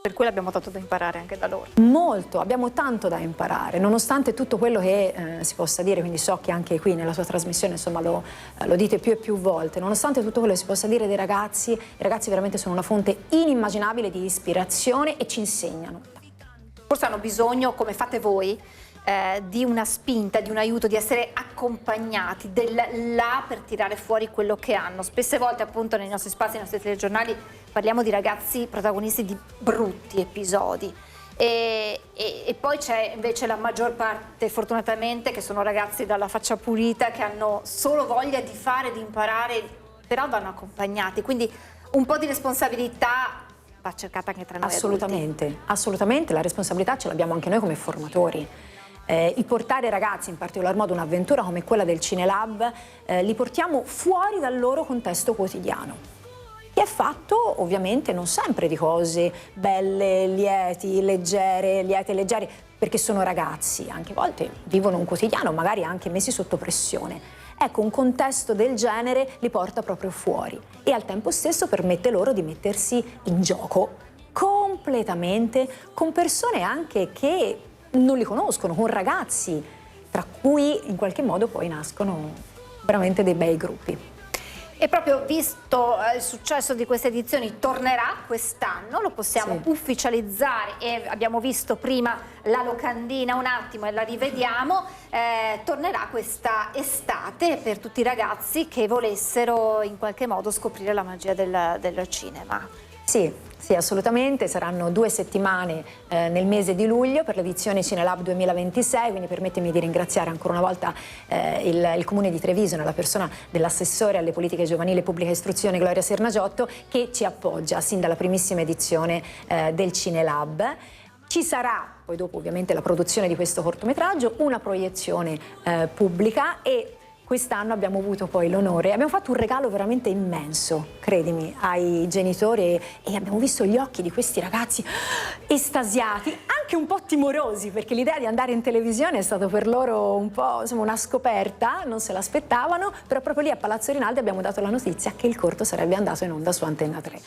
Per cui abbiamo tanto da imparare anche da loro. Molto, abbiamo tanto da imparare, nonostante tutto quello che si possa dire, quindi so che anche qui nella sua trasmissione insomma lo dite più e più volte, nonostante tutto quello che si possa dire dei ragazzi, i ragazzi veramente sono una fonte inimmaginabile di ispirazione e ci insegnano. Forse hanno bisogno, come fate voi, di una spinta, di un aiuto, di essere accompagnati, del là per tirare fuori quello che hanno. Spesse volte appunto nei nostri spazi, nei nostri telegiornali parliamo di ragazzi protagonisti di brutti episodi E poi c'è invece la maggior parte, fortunatamente, che sono ragazzi dalla faccia pulita, che hanno solo voglia di fare, di imparare, però vanno accompagnati, quindi un po' di responsabilità va cercata anche tra noi Assolutamente, assolutamente, la responsabilità ce l'abbiamo anche noi come formatori. Il portare i ragazzi, in particolar modo un'avventura come quella del Cinelab, li portiamo fuori dal loro contesto quotidiano, che è fatto ovviamente non sempre di cose belle, lieti, leggere, liete, leggere, perché sono ragazzi, anche a volte vivono un quotidiano, magari anche messi sotto pressione. Ecco, un contesto del genere li porta proprio fuori e al tempo stesso permette loro di mettersi in gioco completamente con persone anche che non li conoscono, con ragazzi, tra cui in qualche modo poi nascono veramente dei bei gruppi. E proprio visto il successo di queste edizioni, tornerà quest'anno, lo possiamo ufficializzare, e abbiamo visto prima la locandina un attimo e la rivediamo, tornerà questa estate per tutti i ragazzi che volessero in qualche modo scoprire la magia del cinema. Sì, assolutamente, saranno 2 settimane nel mese di luglio per l'edizione Cinelab 2026, quindi permettetemi di ringraziare ancora una volta il Comune di Treviso nella persona dell'assessore alle politiche giovanili e pubblica istruzione Gloria Sernagiotto, che ci appoggia sin dalla primissima edizione del Cinelab. Ci sarà poi dopo ovviamente la produzione di questo cortometraggio, una proiezione pubblica e quest'anno abbiamo avuto poi l'onore, abbiamo fatto un regalo veramente immenso, credimi, ai genitori e abbiamo visto gli occhi di questi ragazzi estasiati, anche un po' timorosi, perché l'idea di andare in televisione è stata per loro un po' insomma, una scoperta, non se l'aspettavano, però proprio lì a Palazzo Rinaldi abbiamo dato la notizia che il corto sarebbe andato in onda su Antenna 3.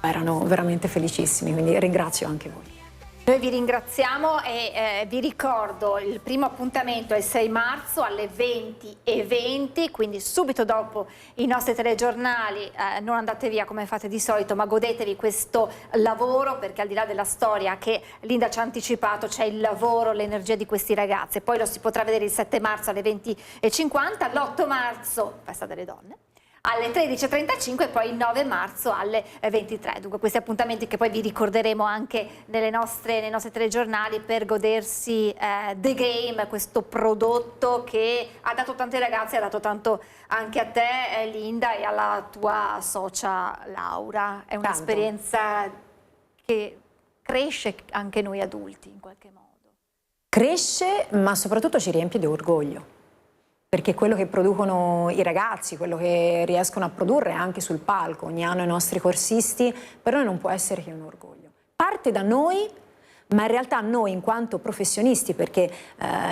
Erano veramente felicissimi, quindi ringrazio anche voi. Noi vi ringraziamo e vi ricordo il primo appuntamento è il 6 marzo alle 20:20, quindi subito dopo i nostri telegiornali. Non andate via come fate di solito, ma godetevi questo lavoro, perché al di là della storia che Linda ci ha anticipato c'è il lavoro, l'energia di questi ragazzi. Poi lo si potrà vedere il 7 marzo alle 20:50, l'8 marzo Festa delle Donne alle 13:35 e poi il 9 marzo alle 23. Dunque questi appuntamenti che poi vi ricorderemo anche nei nostri telegiornali per godersi The Game, questo prodotto che ha dato tanti ragazzi, ha dato tanto anche a te Linda e alla tua socia Laura. È un'esperienza che cresce anche noi adulti in qualche modo. Cresce, ma soprattutto ci riempie di orgoglio. Perché quello che producono i ragazzi, quello che riescono a produrre anche sul palco ogni anno i nostri corsisti, per noi non può essere che un orgoglio. Parte da noi, ma in realtà noi in quanto professionisti, perché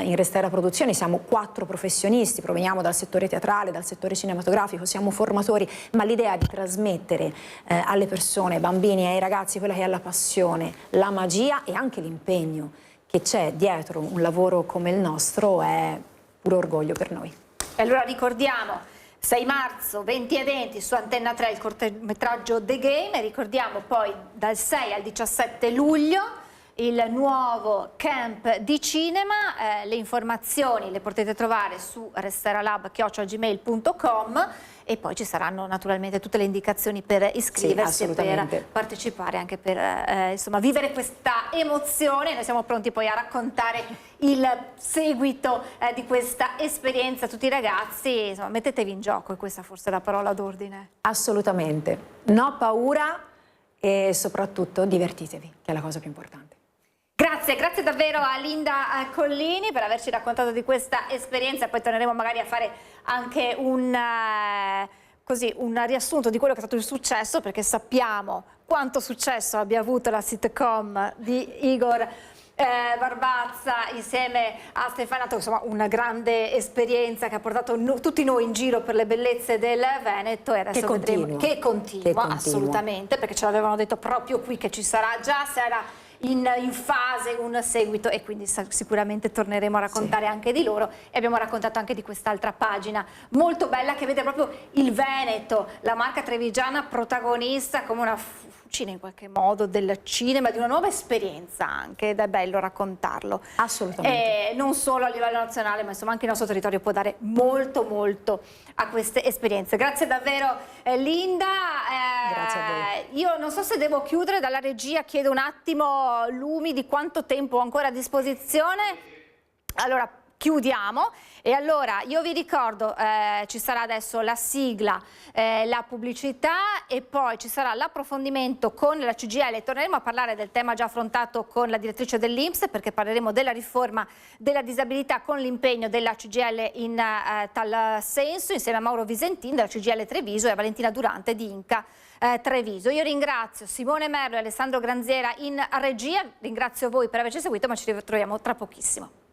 in Restera Produzioni siamo 4 professionisti, proveniamo dal settore teatrale, dal settore cinematografico, siamo formatori, ma l'idea di trasmettere alle persone, ai bambini e ai ragazzi quella che è la passione, la magia e anche l'impegno che c'è dietro un lavoro come il nostro è puro orgoglio per noi. E allora ricordiamo 6 marzo 20:20 su Antenna 3 il cortometraggio The Game, e ricordiamo poi dal 6 al 17 luglio il nuovo camp di cinema. Le informazioni le potete trovare su resteralab@gmail.com e poi ci saranno naturalmente tutte le indicazioni per iscriversi e per partecipare, anche per insomma, vivere questa emozione. Noi siamo pronti poi a raccontare il seguito di questa esperienza a tutti i ragazzi. Insomma, mettetevi in gioco, e questa forse è la parola d'ordine. Assolutamente, no paura e soprattutto divertitevi, che è la cosa più importante. Grazie davvero a Linda Collini per averci raccontato di questa esperienza. Poi torneremo magari a fare anche un riassunto di quello che è stato il successo, perché sappiamo quanto successo abbia avuto la sitcom di Igor Barbazza insieme a Stefanato, insomma una grande esperienza che ha portato tutti noi in giro per le bellezze del Veneto, e adesso vedremo che continua assolutamente, perché ce l'avevano detto proprio qui che ci sarà, già sarà in fase un seguito, e quindi sicuramente torneremo a raccontare anche di loro. E abbiamo raccontato anche di quest'altra pagina molto bella che vede proprio il Veneto, la marca trevigiana protagonista, come fucina in qualche modo del cinema, di una nuova esperienza anche, ed è bello raccontarlo. Assolutamente. Non solo a livello nazionale, ma insomma anche il nostro territorio può dare molto a queste esperienze. Grazie davvero Linda. Grazie a voi. Io non so se devo chiudere, dalla regia chiedo un attimo Lumi di quanto tempo ho ancora a disposizione. Allora chiudiamo e allora io vi ricordo ci sarà adesso la sigla, la pubblicità e poi ci sarà l'approfondimento con la CGIL. Torneremo a parlare del tema già affrontato con la direttrice dell'INPS, perché parleremo della riforma della disabilità con l'impegno della CGIL in tal senso, insieme a Mauro Visentin della CGIL Treviso e a Valentina Durante di Inca Treviso. Io ringrazio Simone Merlo e Alessandro Granziera in regia, ringrazio voi per averci seguito, ma ci ritroviamo tra pochissimo.